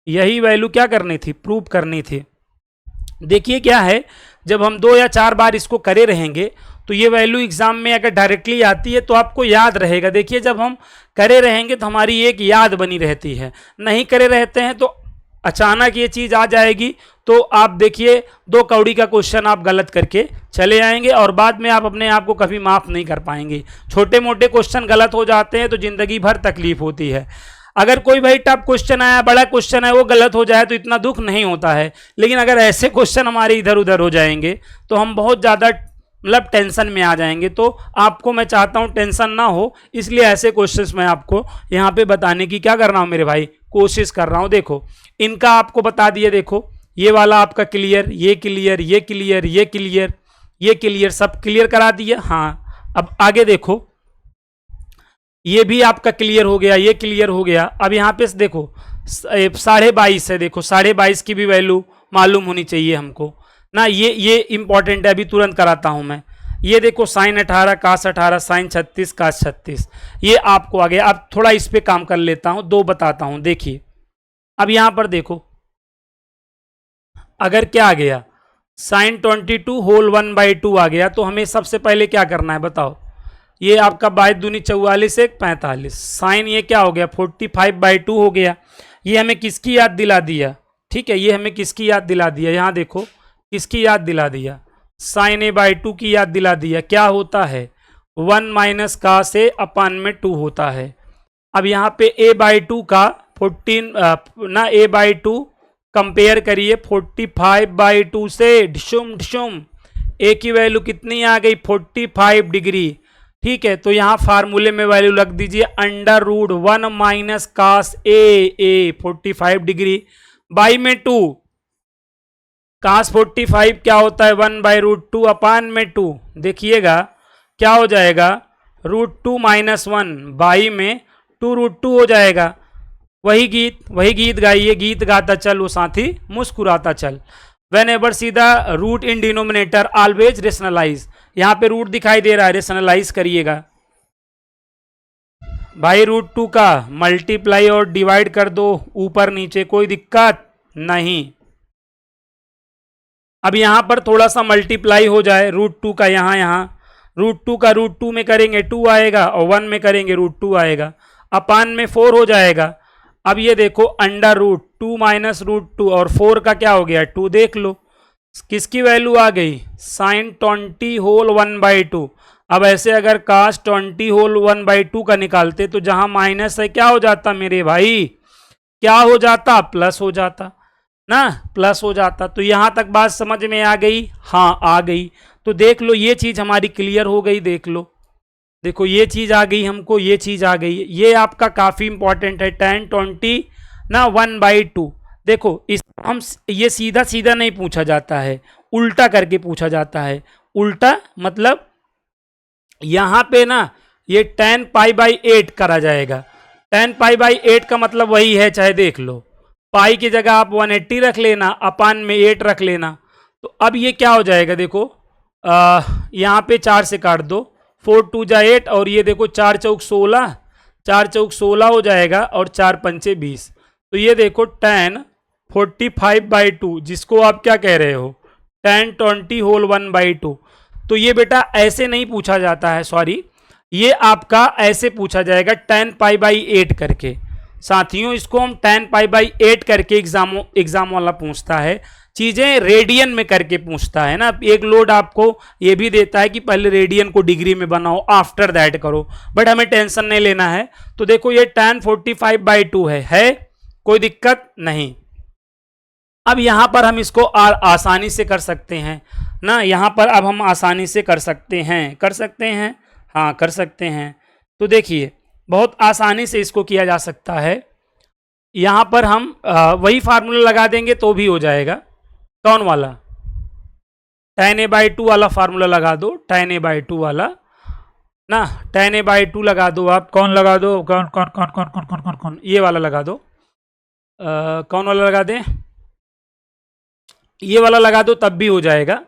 यही वैल्यू क्या करनी थी, प्रूफ करनी थी। देखिए क्या है, जब हम 2 या 4 बार इसको करे रहेंगे तो ये वैल्यू एग्जाम में अगर डायरेक्टली आती है तो आपको याद रहेगा। देखिए जब हम करे रहेंगे तो हमारी एक याद बनी रहती है, नहीं करे रहते हैं तो अचानक ये चीज़ आ जाएगी, तो आप देखिए 2 कौड़ी का क्वेश्चन आप गलत करके चले आएंगे और बाद में आप अपने आप को कभी माफ़ नहीं कर पाएंगे। छोटे मोटे क्वेश्चन गलत हो जाते हैं तो ज़िंदगी भर तकलीफ होती है। अगर कोई भाई टफ क्वेश्चन आया, बड़ा क्वेश्चन है, वो गलत हो जाए तो इतना दुख नहीं होता है, लेकिन अगर ऐसे क्वेश्चन हमारे इधर उधर हो जाएंगे तो हम बहुत ज़्यादा मतलब टेंशन में आ जाएंगे। तो आपको मैं चाहता हूँ टेंशन ना हो, इसलिए ऐसे क्वेश्चंस मैं आपको यहाँ पे बताने की क्या कर रहा हूँ मेरे भाई, कोशिश कर रहा हूँ। देखो इनका आपको बता दिए, देखो ये वाला आपका क्लियर, ये क्लियर, ये क्लियर, ये क्लियर, ये क्लियर, सब क्लियर करा दिया। हाँ अब आगे देखो, ये भी आपका क्लियर हो गया, ये क्लियर हो गया। अब यहाँ पे देखो 22.5 है, देखो 22.5 की भी वैल्यू मालूम होनी चाहिए हमको ना, ये इंपॉर्टेंट है, अभी तुरंत कराता हूं मैं। ये देखो sin 18 cos 18 sin 36 cos 36, ये आपको आ गया। अब थोड़ा इस पे काम कर लेता हूं, 2 बताता हूं। देखिए अब यहां पर देखो अगर क्या आ गया, sin 22 होल 1/2 आ गया, तो हमें सबसे पहले क्या करना है बताओ। ये आपका 22 दूनी 44 1 45, साइन ये क्या हो गया 45/2 हो गया। ये हमें किसकी याद दिला दिया, ठीक है, ये हमें किसकी याद दिला दिया, यहाँ देखो किसकी याद दिला दिया, साइन a/2 की याद दिला दिया। क्या होता है 1 माइनस cos a अपान में 2 होता है। अब यहाँ पे a/2 का 14 ना a/2 कंपेयर करिए 45/2 से, ढिशुम ढिशुम, a की वैल्यू कितनी आ गई 45 डिग्री, ठीक है। तो यहाँ फार्मूले में वैल्यू रख दीजिए √1 minus cos a 45 degree by में 2, cos 45 क्या होता है 1/√2 अपान में 2। देखिएगा क्या हो जाएगा √2 - 1 बाई में 2√2 हो जाएगा। वही गीत गाइए, गीत गाता चल वो साथी मुस्कुराता चल। Whenever see the root in denominator always rationalise, यहाँ पे रूट दिखाई दे रहा है, रेशनलाइज करिएगा भाई। √2 का मल्टीप्लाई और डिवाइड कर दो ऊपर नीचे, कोई दिक्कत नहीं। अब यहाँ पर थोड़ा सा मल्टीप्लाई हो जाए √2 का, यहाँ √2 का √2 में करेंगे 2 आएगा और 1 में करेंगे √2 आएगा, अपान में 4 हो जाएगा। अब ये देखो √2 माइनस √2 और 4 का क्या हो गया 2, देख लो किसकी वैल्यू आ गई sin 20 होल 1/2 अब ऐसे अगर cos 20 होल 1/2 का निकालते तो जहां माइनस है क्या हो जाता मेरे भाई, क्या हो जाता, प्लस हो जाता ना, प्लस हो जाता। तो यहां तक बात समझ में आ गई, हाँ आ गई। तो देख लो ये चीज हमारी क्लियर हो गई, देख लो, देखो ये चीज आ गई हमको, ये चीज आ गई, ये आपका काफी इंपॉर्टेंट है। tan 20 ना 1/2, देखो इस हम ये सीधा सीधा नहीं पूछा जाता है, उल्टा करके पूछा जाता है। उल्टा मतलब यहां पे ना ये tan π/8 करा जाएगा। tan π/8 का मतलब वही है, चाहे देख लो, पाई की जगह आप 180 रख लेना, अपान में 8 रख लेना। तो अब ये क्या हो जाएगा, देखो यहाँ पे 4 से काट दो, 4 2 जा 8, और ये देखो 4 चौक 16, 4 चौक 16 हो जाएगा, और 4 पंचे 20। तो ये देखो tan 45/2, जिसको आप क्या कह रहे हो, tan 20 होल 1/2। तो ये बेटा ऐसे नहीं पूछा जाता है, सॉरी, ये आपका ऐसे पूछा जाएगा tan π/8 करके। साथियों इसको हम tan π/8 करके एग्जाम वाला पूछता है, चीजें रेडियन में करके पूछता है ना। एक लोड आपको ये भी देता है कि पहले रेडियन को डिग्री में बनाओ, आफ्टर दैट करो, बट हमें टेंशन नहीं लेना है। तो देखो ये tan 45/2 है, कोई दिक्कत नहीं। अब यहां पर हम इसको आसानी से कर सकते हैं ना, यहां पर अब हम आसानी से कर सकते हैं, हाँ कर सकते हैं। तो देखिए बहुत आसानी से इसको किया जा सकता है। यहां पर हम वही फार्मूला लगा देंगे तो भी हो जाएगा। कौन वाला, tan a/2 वाला फार्मूला लगा दो, tan a/2 वाला ना, tan a/2 लगा दो आप। कौन लगा दो, कौन कौन कौन कौन कौन कौन कौन कौन ये वाला लगा दो। कौन वाला लगा दें, ये वाला लगा दो, तब भी हो जाएगा।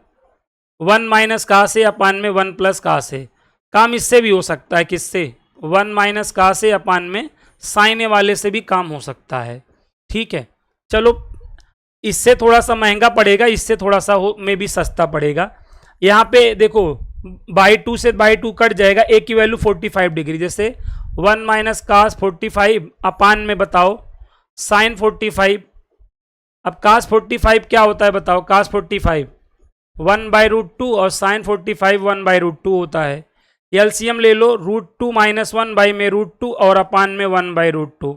1 माइनस का से अपान में 1 प्लस का से, काम इससे भी हो सकता है, किससे, 1 माइनस का से अपान में साइन वाले से भी काम हो सकता है। ठीक है, चलो इससे थोड़ा सा महंगा पड़ेगा, इससे थोड़ा सा में भी सस्ता पड़ेगा। यहाँ पे देखो बाई 2 से बाई 2 कट जाएगा, ए की वैल्यू 45 डिग्री, जैसे 1 माइनस कास 45 अपान में बताओ साइन 45। अब कास 45 क्या होता है बताओ, कास 45 1/√2 और साइन 45 1/√2 होता है। एलसीएम ले लो, √2 - 1 बाई में √2 और अपान में 1/√2।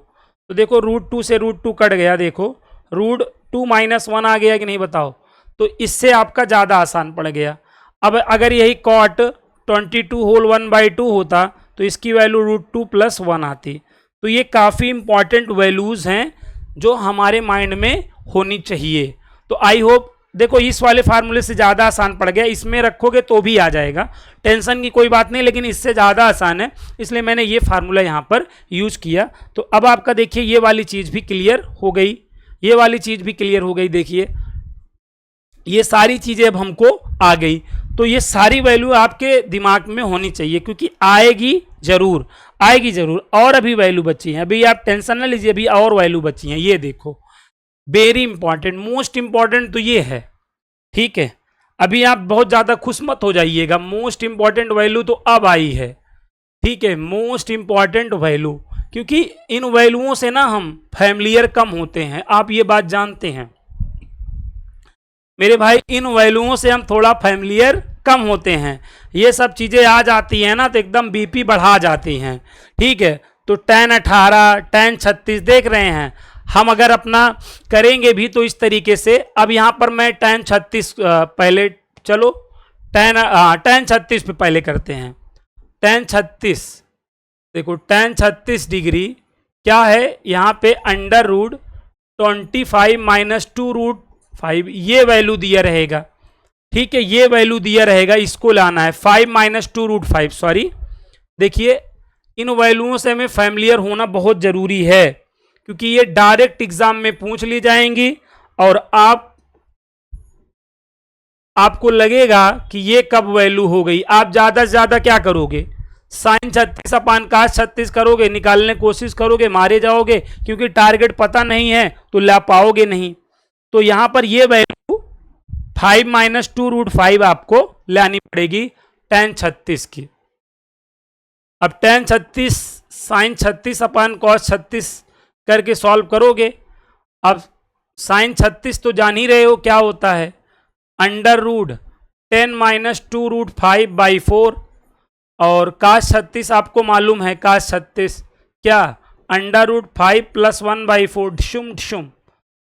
तो देखो √2 से √2 कट गया, देखो √2 - 1 आ गया कि नहीं बताओ। तो इससे आपका ज़्यादा आसान पड़ गया। अब अगर यही कॉट 22 होल 1/2 होता तो इसकी वैल्यू √2 + 1 आती। तो ये काफ़ी इंपॉर्टेंट वैल्यूज़ हैं जो हमारे माइंड में होनी चाहिए। तो आई होप, देखो इस वाले फार्मूले से ज़्यादा आसान पड़ गया, इसमें रखोगे तो भी आ जाएगा, टेंशन की कोई बात नहीं, लेकिन इससे ज़्यादा आसान है, इसलिए मैंने ये फार्मूला यहाँ पर यूज़ किया। तो अब आपका देखिए ये वाली चीज़ भी क्लियर हो गई, ये वाली चीज़ भी क्लियर हो गई। देखिए ये सारी चीज़ें अब हमको आ गई। तो ये सारी वैल्यू आपके दिमाग में होनी चाहिए, क्योंकि आएगी जरूर, आएगी जरूर। और अभी वैल्यू बची है, अभी आप टेंशन ना लीजिए, अभी और वैल्यू बची है। ये देखो वेरी इंपॉर्टेंट, मोस्ट इंपॉर्टेंट तो ये है। ठीक है, अभी आप बहुत ज़्यादा खुश मत हो जाइएगा, मोस्ट इंपॉर्टेंट वैल्यू तो अब आई है। ठीक है, मोस्ट इंपॉर्टेंट वैल्यू, क्योंकि इन वैल्यूओं से ना हम फैमिलियर कम होते हैं, आप ये बात जानते हैं मेरे भाई, इन वैल्यूओं से हम थोड़ा फैमिलियर कम होते हैं। ये सब चीज़ें आ जाती हैं ना तो एकदम बीपी बढ़ा जाती हैं। ठीक है, तो tan 18 tan 36 देख रहे हैं हम, अगर अपना करेंगे भी तो इस तरीके से। अब यहाँ पर मैं tan 36 पहले, चलो tan 36 पे पहले करते हैं। tan 36 देखो, tan 36 डिग्री क्या है, यहाँ पे √25 - 2√5 ये वैल्यू दिया रहेगा। ठीक है, ये वैल्यू दिया रहेगा, इसको लाना है 5 - 2√5, सॉरी। देखिए इन वैल्यूओं से हमें फैमिलियर होना बहुत जरूरी है, क्योंकि ये डायरेक्ट एग्जाम में पूछ ली जाएंगी और आपको लगेगा कि ये कब वैल्यू हो गई। आप ज्यादा से ज्यादा क्या करोगे, साइन 36 अपान कास 36 करोगे, निकालने की कोशिश करोगे, मारे जाओगे, क्योंकि टारगेट पता नहीं है तो ला पाओगे नहीं। तो यहां पर ये वैल्यू 5 - 2√5 आपको लानी पड़ेगी tan 36 की। अब tan 36 साइन 36 अपान कॉस 36 करके सॉल्व करोगे। अब साइन 36 तो जान ही रहे हो क्या होता है, √10 - 2√5/4। और cos 36 आपको मालूम है, cos 36 क्या, √5 + 1/4 ढुशुम।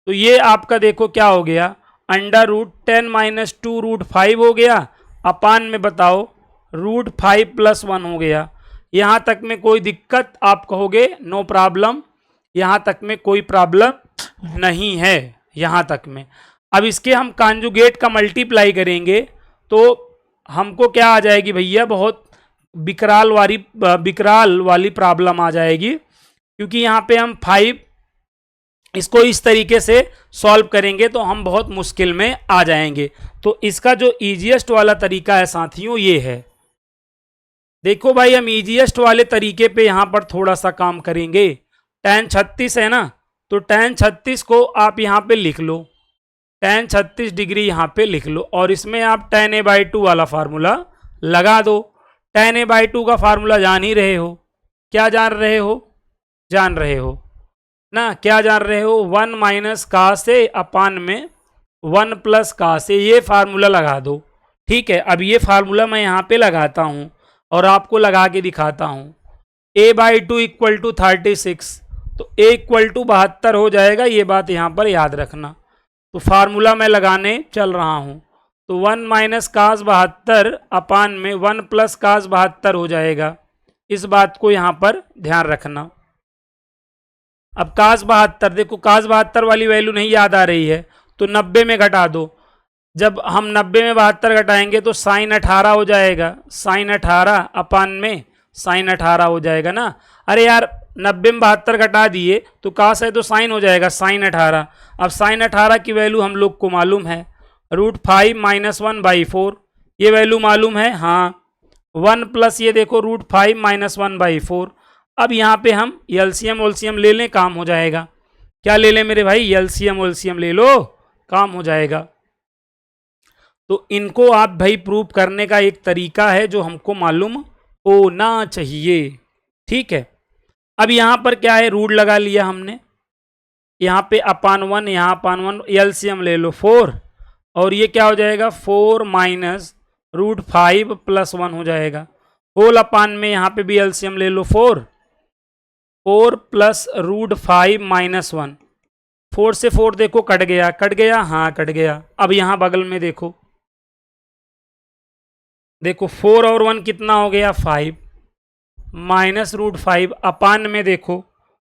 तो ये आपका देखो क्या हो गया, √10 - 2 √5 हो गया, अपान में बताओ √5 + 1 हो गया। यहाँ तक में कोई दिक्कत, आप कहोगे नो प्रॉब्लम, यहाँ तक में कोई प्रॉब्लम नहीं है यहाँ तक में। अब इसके हम कॉन्जुगेट का मल्टीप्लाई करेंगे तो हमको क्या आ जाएगी भैया, बहुत विकराल वाली प्रॉब्लम आ जाएगी, क्योंकि यहाँ पे हम 5 इसको इस तरीके से सॉल्व करेंगे तो हम बहुत मुश्किल में आ जाएंगे। तो इसका जो इजीएस्ट वाला तरीका है साथियों ये है, देखो भाई हम इजीएस्ट वाले तरीके पे यहां पर थोड़ा सा काम करेंगे। tan 36 है ना, तो tan 36 को आप यहां पे लिख लो, tan 36 डिग्री यहां पे लिख लो, और इसमें आप tan a/2 वाला फार्मूला लगा दो। tan a/2 का फार्मूला जान ही रहे हो, क्या जान रहे हो, जान रहे हो ना, क्या जान रहे हो, 1 - cos a अपान में 1 + cos a, ये फार्मूला लगा दो। ठीक है, अब ये फार्मूला मैं यहाँ पे लगाता हूँ और आपको लगा के दिखाता हूँ। a/2 = 36, तो a = 72 हो जाएगा, ये बात यहाँ पर याद रखना। तो फार्मूला मैं लगाने चल रहा हूँ, तो 1 - cos 72 अपान में 1 + cos 72 हो जाएगा, इस बात को यहाँ पर ध्यान रखना। अब cos 72, देखो cos 72 वाली वैल्यू नहीं याद आ रही है, तो 90 में घटा दो। जब हम 90 में 72 घटाएंगे तो sin 18 हो जाएगा, sin 18 अपान में sin 18 हो जाएगा ना। अरे यार 90 में 72 घटा दिए तो cos है तो sin हो जाएगा, sin 18। अब sin 18 की वैल्यू हम लोग को मालूम है, √5 - 1/4, ये वैल्यू मालूम है, हाँ 1 प्लस ये देखो √5 - 1/4। अब यहाँ पे हम एलसीएम ओलसीएम ले लें, काम हो जाएगा। क्या ले लें मेरे भाई, एलसीएम ओलसीएम ले लो, काम हो जाएगा। तो इनको आप भाई प्रूव करने का एक तरीका है जो हमको मालूम होना चाहिए। ठीक है, अब यहाँ पर क्या है, रूट लगा लिया हमने, यहाँ पे अपान 1, यहाँ अपान 1, एलसीएम ले लो 4, और ये क्या हो जाएगा 4 - √5 + 1 हो जाएगा, होल अपान में यहाँ पे भी एलसीएम ले लो 4 + √5 - 1, 4 से 4 देखो कट गया, कट गया, हाँ कट गया। अब यहाँ बगल में देखो, देखो 4 और 1 कितना हो गया 5 - √5 अपान में देखो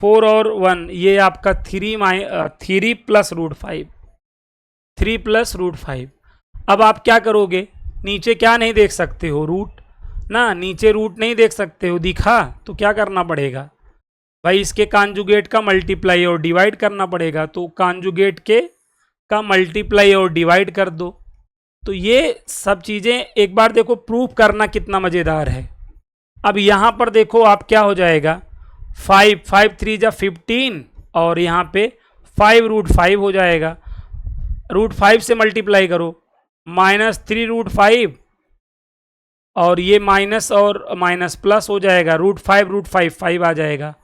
4 और 1 ये आपका 3 + √5, 3 + √5। अब आप क्या करोगे, नीचे क्या नहीं देख सकते हो, रूट ना, नीचे रूट नहीं देख सकते हो, दिखा, तो क्या करना पड़ेगा भाई, इसके कॉन्जुगेट का मल्टीप्लाई और डिवाइड करना पड़ेगा। तो कॉन्जुगेट के का मल्टीप्लाई और डिवाइड कर दो। तो ये सब चीज़ें एक बार देखो प्रूफ करना कितना मज़ेदार है। अब यहाँ पर देखो आप क्या हो जाएगा, 5 5 3 जा 15, और यहाँ पे 5 √5 हो जाएगा, √5 से मल्टीप्लाई करो, -3 √5, और ये माइनस और माइनस प्लस हो जाएगा, √5 5 आ जाएगा।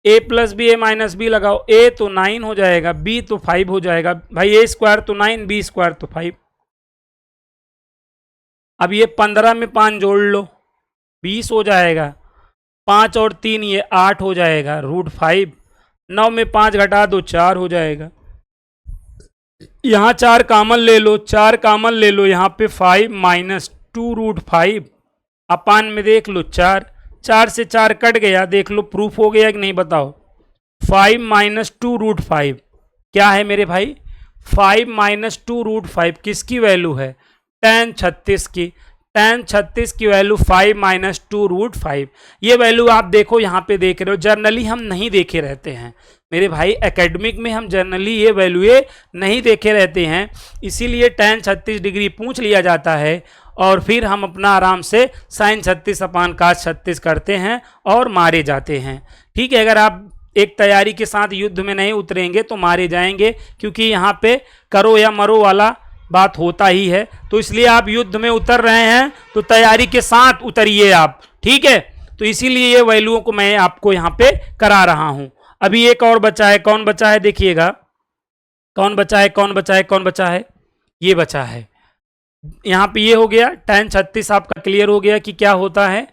a + b a - b लगाओ, a तो 9 हो जाएगा, b तो 5 हो जाएगा भाई, a² तो 9, b² तो 5। अब ये 15 में 5 जोड़ लो, 20 हो जाएगा, 5 और 3 ये 8 हो जाएगा, √5, 9 में 5 घटा दो 4 हो जाएगा। यहाँ 4 कॉमन ले लो, 4 कॉमन ले लो, यहाँ पे 5 - 2 √5 अपान में देख लो 4, 4 से 4 कट गया, देख लो प्रूफ हो गया कि नहीं बताओ। 5 - 2 √5 क्या है मेरे भाई, 5 - 2 √5 किसकी वैल्यू है, tan 36 की, tan 36 की वैल्यू 5 - 2 √5। ये वैल्यू आप देखो यहाँ पे देख रहे हो, जर्नली हम नहीं देखे रहते हैं मेरे भाई, एकेडमिक में हम जनरली ये वैल्यू नहीं देखे रहते हैं, इसीलिए tan 36 डिग्री पूछ लिया जाता है और फिर हम अपना आराम से sin 36 अपान cos 36 करते हैं और मारे जाते हैं। ठीक है, अगर आप एक तैयारी के साथ युद्ध में नहीं उतरेंगे तो मारे जाएंगे, क्योंकि यहाँ पे करो या मरो वाला बात होता ही है। तो इसलिए आप युद्ध में उतर रहे हैं तो तैयारी के साथ उतरिए आप, ठीक है। तो इसीलिए ये वैल्यूओं को मैं आपको यहाँ पे करा रहा हूँ। अभी एक और बचा है, कौन बचा है देखिएगा, कौन बचा है, कौन बचा है, कौन बचा है, ये बचा है यहाँ पे ये हो गया, tan 36 आपका क्लियर हो गया कि क्या होता है,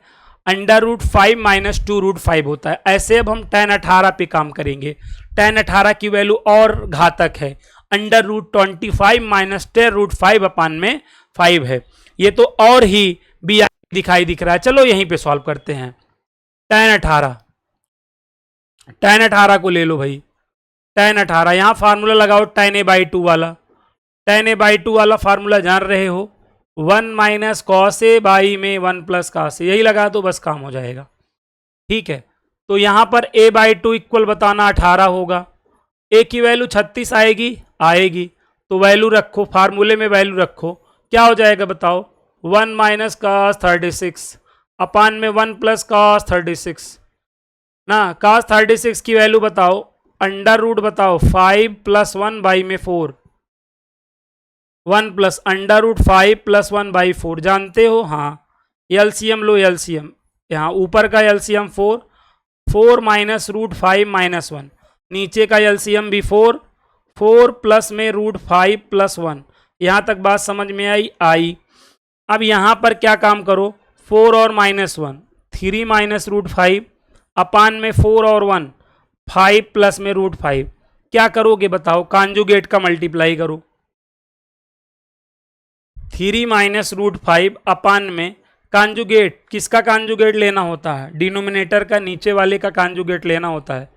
√5 माइनस 2√5 होता है। ऐसे अब हम tan 18 पे काम करेंगे। tan 18 की वैल्यू और घातक है, √25 माइनस 10√5 अपान में 5 है। ये तो और ही भी दिखाई दिख रहा है। चलो यहीं पे सॉल्व करते हैं। tan 18 को ले लो भाई, tan 18 यहाँ फार्मूला लगाओ tan a/2 वाला, tan a/2 वाला फार्मूला जान रहे हो, 1 माइनस कॉस ए बाई में 1 प्लस कॉस ए, यही लगा दो बस काम हो जाएगा। ठीक है, तो यहाँ पर a/2 इक्वल बताना 18 होगा, a की वैल्यू 36 आएगी, तो वैल्यू रखो, फार्मूले में वैल्यू रखो, क्या हो जाएगा बताओ, 1 माइनस कॉस 36 अपान में 1 प्लस कॉस 36 ना। कॉस 36 की वैल्यू बताओ, अंडर रूट बताओ 5 प्लस 1 बाई में 4, 1 प्लस √5 प्लस 1/4 जानते हो। हाँ, एलसीएम लो, एलसीएम यहाँ ऊपर का एलसीएम 4 माइनस √5 माइनस 1, नीचे का एलसीएम भी 4 प्लस में √5 प्लस 1। यहाँ तक बात समझ में आई। अब यहाँ पर क्या काम करो, 4 और माइनस 1, 3 माइनस √5 अपान में 4 और 1, 5 प्लस में √5। क्या करोगे बताओ, कॉन्जुगेट का मल्टीप्लाई करो, 3 माइनस √5 अपान में कॉन्जुगेट, किसका कॉन्जुगेट लेना होता है, डिनोमिनेटर का नीचे वाले का कॉन्जुगेट लेना होता है।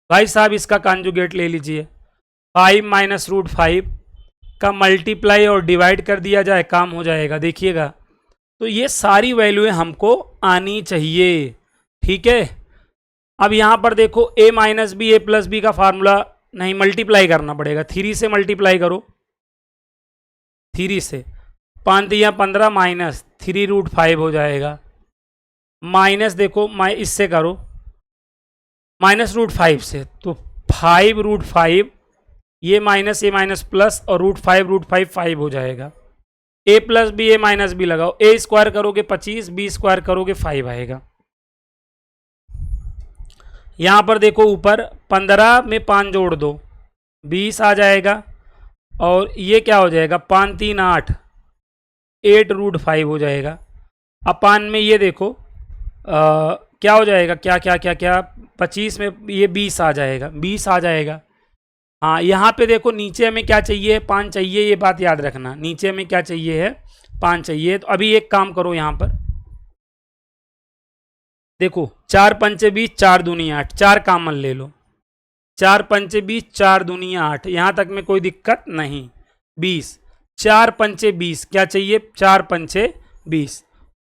भाई साहब इसका कॉन्जुगेट ले लीजिए, 5 माइनस √5 का मल्टीप्लाई और डिवाइड कर दिया जाए, काम हो जाएगा। देखिएगा, तो ये सारी वैल्यूएं हमको आनी चाहिए। ठीक है, अब यहाँ पर देखो a minus B, a plus B का फार्मूला नहीं, मल्टीप्लाई करना पड़ेगा, 3 से मल्टीप्लाई करो, 3 से 5 दिया 15 माइनस 3√5 हो जाएगा, माइनस देखो इससे करो, माइनस √5 से, तो 5√5, ये माइनस प्लस और √5 5 हो जाएगा। a plus B, a minus B लगाओ, a स्क्वायर करोगे 25, b स्क्वायर करोगे 5 आएगा। यहाँ पर देखो ऊपर 15 में 5 जोड़ दो 20 आ जाएगा, और ये क्या हो जाएगा, 5 3 8, 8√5 हो जाएगा। अपान में ये देखो क्या हो जाएगा, क्या 25 में ये 20 आ जाएगा, 20 आ जाएगा। हाँ, यहाँ पे देखो नीचे हमें क्या चाहिए, 5 चाहिए, ये बात याद रखना, नीचे हमें क्या चाहिए है, 5 चाहिए। तो अभी एक काम करो, यहाँ पर देखो 4 पंचे 20, 4 दूनी 8, 4 कॉमन ले लो, 4 पंचे 20, 4 दूनी 8, यहाँ तक में कोई दिक्कत नहीं। 20, 4 पंचे 20, क्या चाहिए, 4 पंचे 20,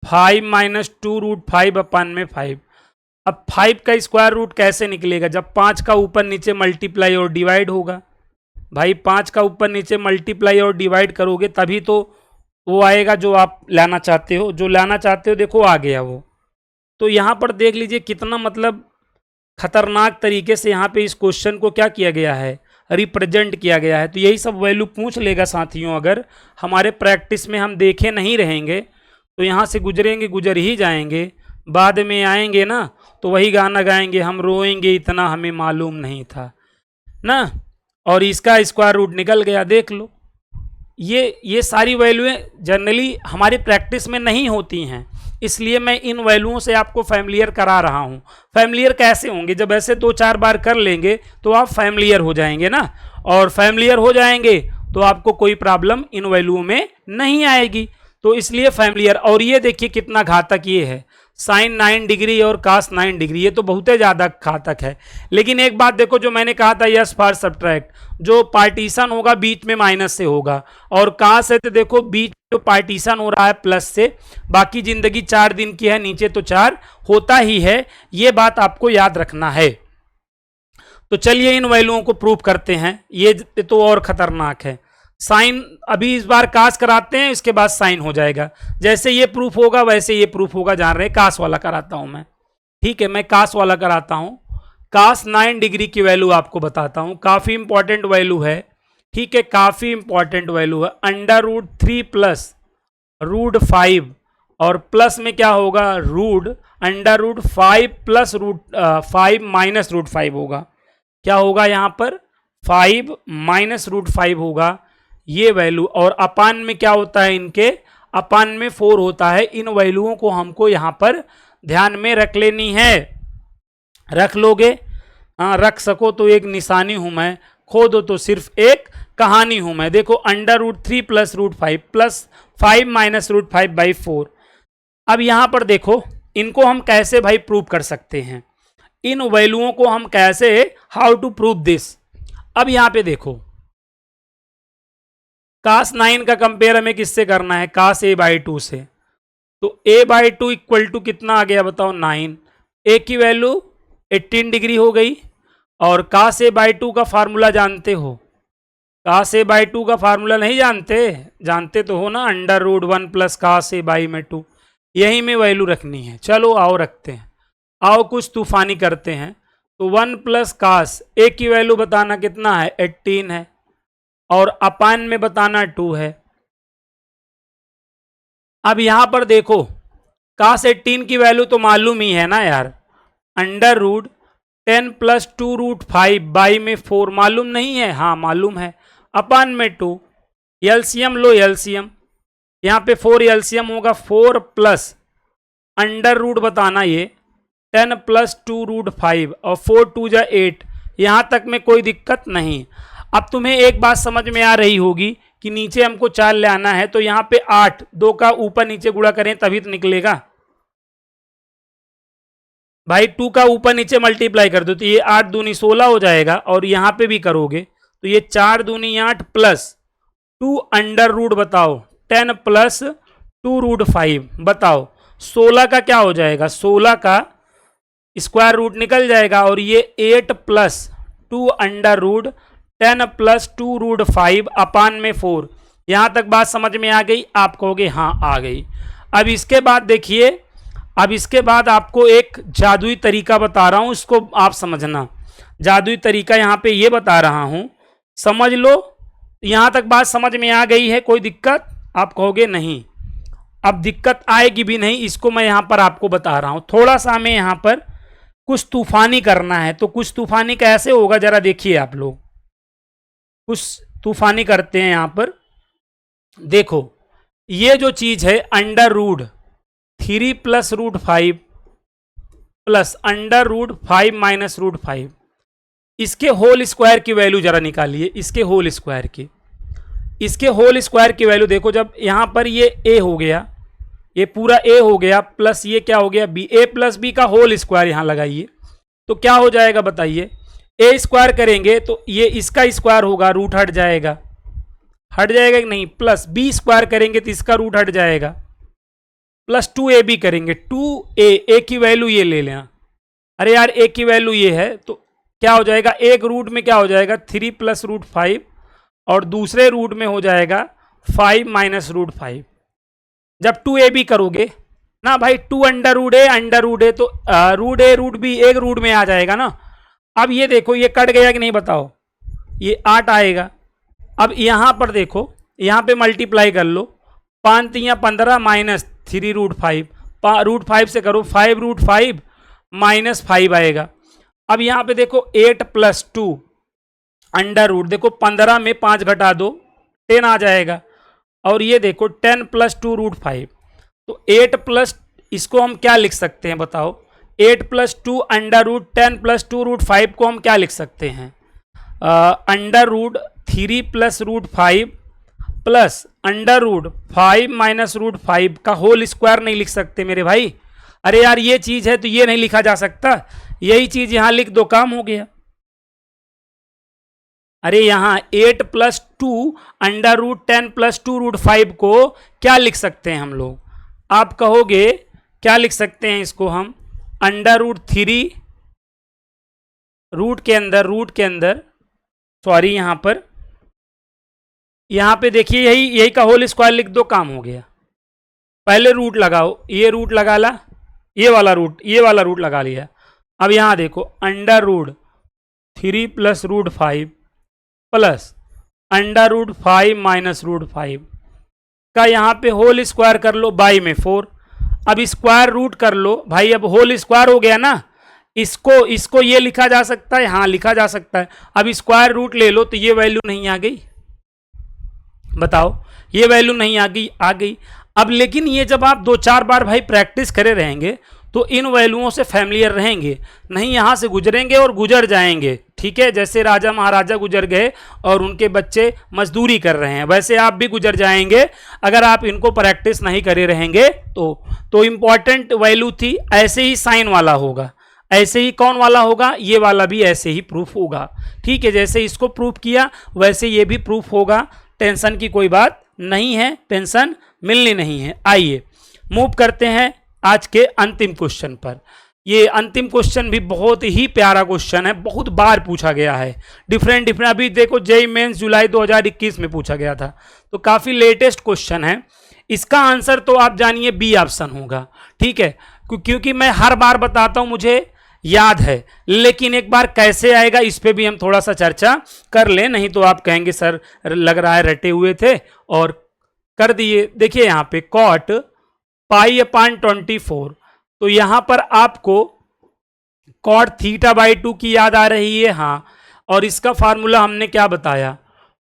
5 माइनस 2√5 अपान में 5। अब 5 का स्क्वायर रूट कैसे निकलेगा, जब 5 का ऊपर नीचे मल्टीप्लाई और डिवाइड होगा। भाई 5 का ऊपर नीचे मल्टीप्लाई और डिवाइड करोगे तभी तो वो आएगा जो आप लाना चाहते हो, देखो आ गया वो। तो यहाँ पर देख लीजिए कितना मतलब खतरनाक तरीके से यहाँ पे इस क्वेश्चन को क्या किया गया है, रिप्रेजेंट किया गया है। तो यही सब वैल्यू पूछ लेगा साथियों, अगर हमारे प्रैक्टिस में हम देखे नहीं रहेंगे तो यहाँ से गुजर ही जाएंगे, बाद में आएंगे ना तो वही गाना गाएंगे, हम रोएंगे इतना हमें मालूम नहीं था ना, और इसका स्क्वायर रूट निकल गया। देख लो, ये सारी वैल्यूएं जनरली हमारी प्रैक्टिस में नहीं होती हैं, इसलिए मैं इन वैल्यूओं से आपको फैमिलियर करा रहा हूं। फैमिलियर कैसे होंगे, जब ऐसे 2-4 बार कर लेंगे तो आप फैमिलियर हो जाएंगे ना, और फैमिलियर हो जाएंगे तो आपको कोई प्रॉब्लम इन वैल्यूओं में नहीं आएगी। तो इसलिए फैमिलियर। और ये देखिए कितना घातक ये है, साइन 9 डिग्री और कास 9 डिग्री, ये तो बहुत ही ज़्यादा घातक है। लेकिन एक बात देखो, जो मैंने कहा था यस फॉर सब्ट्रैक्ट, जो पार्टीशन होगा बीच में माइनस से होगा, और कास है तो देखो बीच जो पार्टीशन हो रहा है प्लस से, बाकी जिंदगी 4 दिन की है, नीचे तो 4 होता ही है, ये बात आपको याद रखना है। तो चलिए इन वैल्यूओं को प्रूव करते हैं, ये तो और खतरनाक है। साइन अभी इस बार कास कराते हैं, इसके बाद साइन हो जाएगा, जैसे ये प्रूफ होगा वैसे ये प्रूफ होगा, जान रहे, कास वाला कराता हूं मैं। ठीक है, मैं कास वाला कराता हूं, कास 9 डिग्री की वैल्यू आपको बताता हूं, काफी इंपॉर्टेंट वैल्यू है। ठीक है, काफी इंपॉर्टेंट वैल्यू है, √3 प्लस √5, और प्लस में क्या होगा, √5 प्लस √5 माइनस √5 होगा। क्या होगा यहाँ पर, 5 माइनस √5 होगा, ये वैल्यू, और अपान में क्या होता है, इनके अपान में 4 होता है। इन वैल्यूओं को हमको यहाँ पर ध्यान में रख लेनी है। रख लोगे? हाँ, रख सको तो एक निशानी हूं मैं, खो दो तो सिर्फ एक कहानी हूं मैं। देखो √3 + √5 + 5 - √5/4। अब यहां पर देखो, इनको हम कैसे भाई प्रूव कर सकते हैं, इन वैल्यूओं को हम कैसे, हाउ टू प्रूव दिस। अब यहां पे देखो, cos 9 का कंपेयर हमें किससे करना है, cos a/2 से। तो a/2 इक्वल टू कितना आ गया बताओ, 9। a की वैल्यू 18 डिग्री हो गई। और cos a/2 का फार्मूला जानते हो, cos a/2 का फार्मूला नहीं जानते? जानते तो हो ना, √1 + cos a/2। यही में वैल्यू रखनी है। चलो आओ रखते हैं, आओ कुछ तूफानी करते हैं। तो 1 + cos a की वैल्यू बताना कितना है, 18 है, और अपान में बताना 2 है। अब यहां पर देखो, cos 18 की वैल्यू तो मालूम ही है ना यार, √10 + 2√5/4 मालूम नहीं है? हाँ मालूम है। अपान में 2, एलसीएम लो, एलसीएम यहाँ पे 4 एलसीएम होगा, 4 प्लस √ बताना ये 10 + 2√5 और 4 × 2 = 8। यहाँ तक में कोई दिक्कत नहीं। अब तुम्हें एक बात समझ में आ रही होगी कि नीचे हमको 4 ले आना है, तो यहाँ पे 8, 2 का ऊपर नीचे गुणा करें तभी तो निकलेगा भाई। 2 का ऊपर नीचे मल्टीप्लाई कर दो तो ये 8 दूनी 16 हो जाएगा, और यहाँ पे भी करोगे तो ये 4 दूनी 8 + 2 √ बताओ 10 + 2√5 बताओ 16 का क्या हो जाएगा, 16 का स्क्वायर रूट निकल जाएगा। और ये 8 + 2 √ 10 + 2√5 अपान में 4। यहां तक बात समझ में आ गई? आप कहोगे हाँ आ गई। अब इसके बाद देखिए, अब इसके बाद आपको एक जादुई तरीका बता रहा हूं, इसको आप समझना। जादुई तरीका यहां पे ये बता रहा हूं, समझ लो। यहां तक बात समझ में आ गई है? कोई दिक्कत? आप कहोगे नहीं, अब दिक्कत आएगी भी नहीं। इसको मैं यहां पर आपको बता रहा हूं, थोड़ा सा हमें यहां पर कुछ तूफानी करना है। तो कुछ तूफानी कैसे होगा जरा देखिए आप लोग, कुछ तूफानी करते हैं यहां पर। देखो ये जो चीज है √3 + √5 प्लस √5 - √5, इसके होल स्क्वायर की वैल्यू जरा निकालिए। इसके होल स्क्वायर की, इसके होल स्क्वायर की वैल्यू देखो। जब यहां पर ये a हो गया, ये पूरा a हो गया, प्लस ये क्या हो गया b, a + b का होल स्क्वायर यहां लगाइए तो क्या हो जाएगा बताइए। a स्क्वायर करेंगे तो ये इसका स्क्वायर होगा, रूट हट जाएगा, हट जाएगा कि नहीं। प्लस b स्क्वायर करेंगे तो इसका रूट हट जाएगा, प्लस 2ab करेंगे, 2a की वैल्यू ये ले लेना। अरे यार a की वैल्यू ये है तो क्या हो जाएगा, एक रूट में क्या हो जाएगा 3 + √5 और दूसरे रूट में हो जाएगा 5 - √5। जब 2ab करोगे ना भाई, 2 √a तो √a √b एक रूट में आ जाएगा ना। अब ये देखो ये कट गया कि नहीं बताओ, ये 8 आएगा। अब यहां पर देखो, यहां पे मल्टीप्लाई कर लो, 5 × 3 = 15 - 3 √5, √5 से करो 5 √5 - 5 आएगा। अब यहां पे देखो 8 + 2 √ देखो 15 में 5 घटा दो 10 आ जाएगा। और ये देखो 10 + 2 √5, तो 8 प्लस, इसको हम क्या लिख सकते हैं बताओ, 8 + 2 √ 10 + 2 √5 को हम क्या लिख सकते हैं, √3 + √5 प्लस √5 - √5 का होल स्क्वायर नहीं लिख सकते मेरे भाई। अरे यार ये चीज है तो ये नहीं लिखा जा सकता, यही चीज यहां लिख दो, काम हो गया। अरे यहां 8 + 2 √ 10 + 2 √5 को क्या लिख सकते हैं हम लोग, आप कहोगे क्या लिख सकते हैं इसको हम, √3 रूट के अंदर सॉरी यहां पे देखिए यही का होल स्क्वायर लिख दो, काम हो गया। पहले रूट लगाओ, ये रूट लगा ला, ये वाला रूट लगा लिया। अब यहां देखो √3 + √5 प्लस √5 - √5 का यहाँ पे होल स्क्वायर कर लो, बाई में 4। अब स्क्वायर रूट कर लो भाई, अब होल स्क्वायर हो गया ना। इसको ये लिखा जा सकता है, हाँ लिखा जा सकता है। अब स्क्वायर रूट ले लो तो ये वैल्यू नहीं आ गई, बताओ, ये वैल्यू नहीं आ गई। अब लेकिन ये जब आप 2-4 बार भाई प्रैक्टिस करे रहेंगे तो इन वैल्यूओं से फैमिलियर रहेंगे, नहीं यहाँ से गुजरेंगे और गुजर जाएंगे। ठीक है, जैसे राजा महाराजा गुजर गए और उनके बच्चे मजदूरी कर रहे हैं, वैसे आप भी गुजर जाएंगे अगर आप इनको प्रैक्टिस नहीं करे रहेंगे तो इंपॉर्टेंट वैल्यू थी। ऐसे ही साइन वाला होगा, ऐसे ही कौन वाला होगा, ये वाला भी ऐसे ही प्रूफ होगा। ठीक है, जैसे इसको प्रूफ किया वैसे ये भी प्रूफ होगा। टेंशन की कोई बात नहीं है, टेंशन मिलनी नहीं है। आइए मूव करते हैं आज के अंतिम क्वेश्चन पर। ये अंतिम क्वेश्चन भी बहुत ही प्यारा क्वेश्चन है, बहुत बार पूछा गया है, डिफरेंट अभी देखो जेईई मेंस जुलाई 2021 में पूछा गया था, तो काफी लेटेस्ट क्वेश्चन है। इसका आंसर तो आप जानिए बी ऑप्शन होगा। ठीक है, क्योंकि मैं हर बार बताता हूं, मुझे याद है, लेकिन एक बार कैसे आएगा इस पे भी हम थोड़ा सा चर्चा कर लें, नहीं तो आप कहेंगे सर लग रहा है रटे हुए थे और कर दिए। देखिए यहाँ पे कॉट पाई अपान 24, तो यहां पर आपको कॉट थीटा बाई 2 की याद आ रही है। हाँ, और इसका फार्मूला हमने क्या बताया,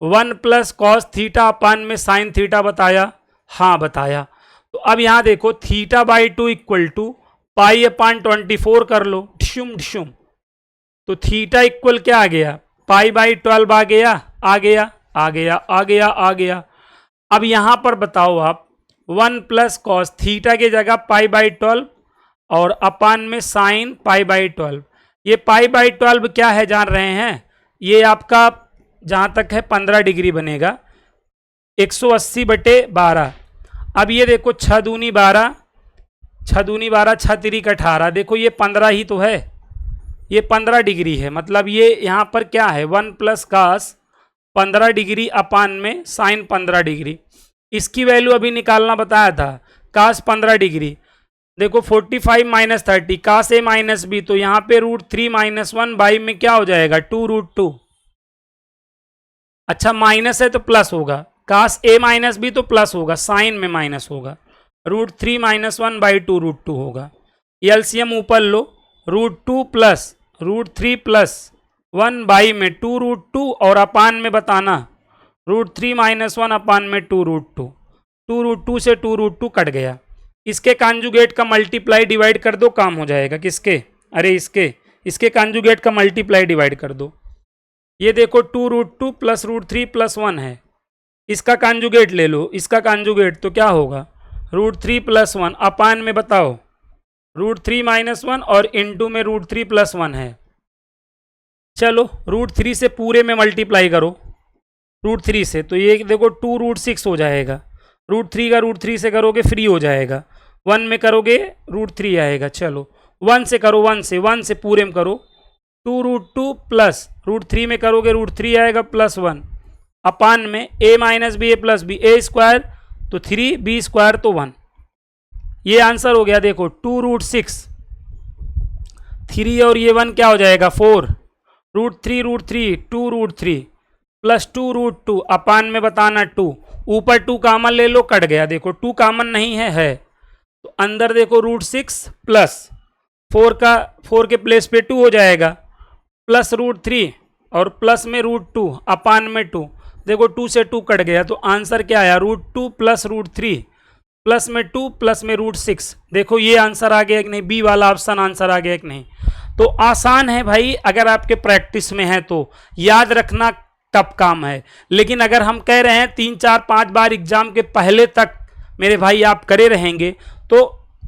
1 प्लस कॉस थीटा अपान में साइन थीटा बताया। हाँ बताया। तो अब यहां देखो थीटा बाई 2 इक्वल टू पाई अपान 24 कर लो, ढिशुम ढिशुम, तो थीटा इक्वल क्या आ गया, पाई बाई 12 आ गया, आ गया आ गया आ गया आ गया। अब यहां पर बताओ आप 1 प्लस कॉस थीटा की जगह पाई बाई 12 और अपान में साइन पाई बाई 12। ये पाई बाई 12 क्या है जान रहे हैं, ये आपका जहां तक है 15 डिग्री बनेगा, 180/12। अब ये देखो 6 दूनी 12, 6 दूनी 12, 6 तिरिक 18, देखो ये 15 ही तो है, ये 15 डिग्री है। मतलब ये यहाँ पर क्या है 1 प्लस कास 15 डिग्री अपान में साइन 15 डिग्री। इसकी वैल्यू अभी निकालना बताया था, कास 15 डिग्री, देखो 45 माइनस 30 कास ए माइनस बी, तो यहाँ पे √3 - 1 बाई में क्या हो जाएगा 2√2। अच्छा माइनस है तो प्लस होगा, कास ए माइनस बी तो प्लस होगा, साइन में माइनस होगा, √3 - 1 बाई 2√2 होगा। एलसीएम ऊपर लो, √2 प्लस √3 प्लस 1 बाई में 2√2 और अपान में बताना √3 - 1 अपान में 2√2। 2√2 से 2√2 कट गया, इसके कॉन्जुगेट का मल्टीप्लाई डिवाइड कर दो, काम हो जाएगा। किसके, अरे इसके कॉन्जुगेट का मल्टीप्लाई डिवाइड कर दो। ये देखो 2√2 प्लस √3 प्लस 1 है, इसका कॉन्जुगेट ले लो, इसका कॉन्जुगेट तो क्या होगा √3 प्लस 1 अपान में बताओ √3 - 1 और इनटू में √3 प्लस 1 है। चलो √3 से पूरे में मल्टीप्लाई करो, √3 से, तो ये देखो 2√6 हो जाएगा। √3 का √3 से करोगे फ्री हो जाएगा, 1 में करोगे √3 आएगा। चलो 1 से करो, 1 से पूरे में करो, 2√2 प्लस √3 में करोगे √3 आएगा प्लस 1 अपान में a minus B A plus B, A square तो 3 बी स्क्वायर तो 1। ये आंसर हो गया। देखो 2√6, 3 और ये 1 क्या हो जाएगा 4, √3 2√3 प्लस 2√2 अपान में बताना 2, ऊपर 2 कामन ले लो, कट गया। देखो 2 कामन नहीं है तो अंदर देखो √6 प्लस 4 के प्लेस पे 2 हो जाएगा, प्लस √3 और प्लस में √2 अपान में 2, देखो 2 से 2 कट गया, तो आंसर क्या आया √2 प्लस √3 प्लस में 2 प्लस में √6। देखो ये आंसर आ गया कि नहीं, बी वाला ऑप्शन आंसर आ गया कि नहीं। तो आसान है भाई, अगर आपके प्रैक्टिस में है तो याद रखना टफ काम है, लेकिन अगर हम कह रहे हैं 3 4 5 बार एग्जाम के पहले तक मेरे भाई आप करे रहेंगे तो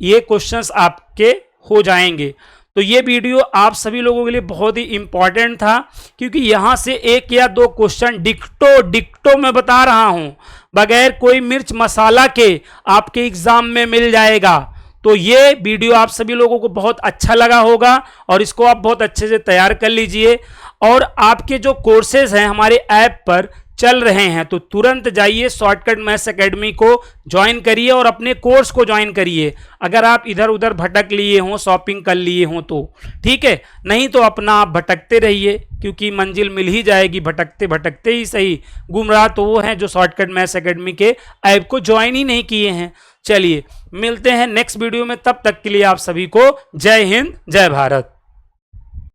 ये क्वेश्चंस आपके हो जाएंगे। तो ये वीडियो आप सभी लोगों के लिए बहुत ही इंपॉर्टेंट था, क्योंकि यहां से 1 या 2 क्वेश्चन डिक्टो मैं बता रहा हूं, बगैर कोई मिर्च मसाला के आपके एग्जाम में मिल जाएगा। तो ये वीडियो आप सभी लोगों को बहुत अच्छा लगा होगा और इसको आप बहुत अच्छे से तैयार कर लीजिए। और आपके जो कोर्सेज हैं हमारे ऐप पर चल रहे हैं, तो तुरंत जाइए शॉर्टकट मैथ्स एकेडमी को ज्वाइन करिए और अपने कोर्स को ज्वाइन करिए। अगर आप इधर उधर भटक लिए हों, शॉपिंग कर लिए हों तो ठीक है, नहीं तो अपना आप भटकते रहिए, क्योंकि मंजिल मिल ही जाएगी भटकते भटकते ही सही। गुमराह तो वो हैं जो शॉर्टकट मैथ्स एकेडमी के ऐप को ज्वाइन ही नहीं किए हैं। चलिए मिलते हैं नेक्स्ट वीडियो में, तब तक के लिए आप सभी को जय हिंद जय भारत।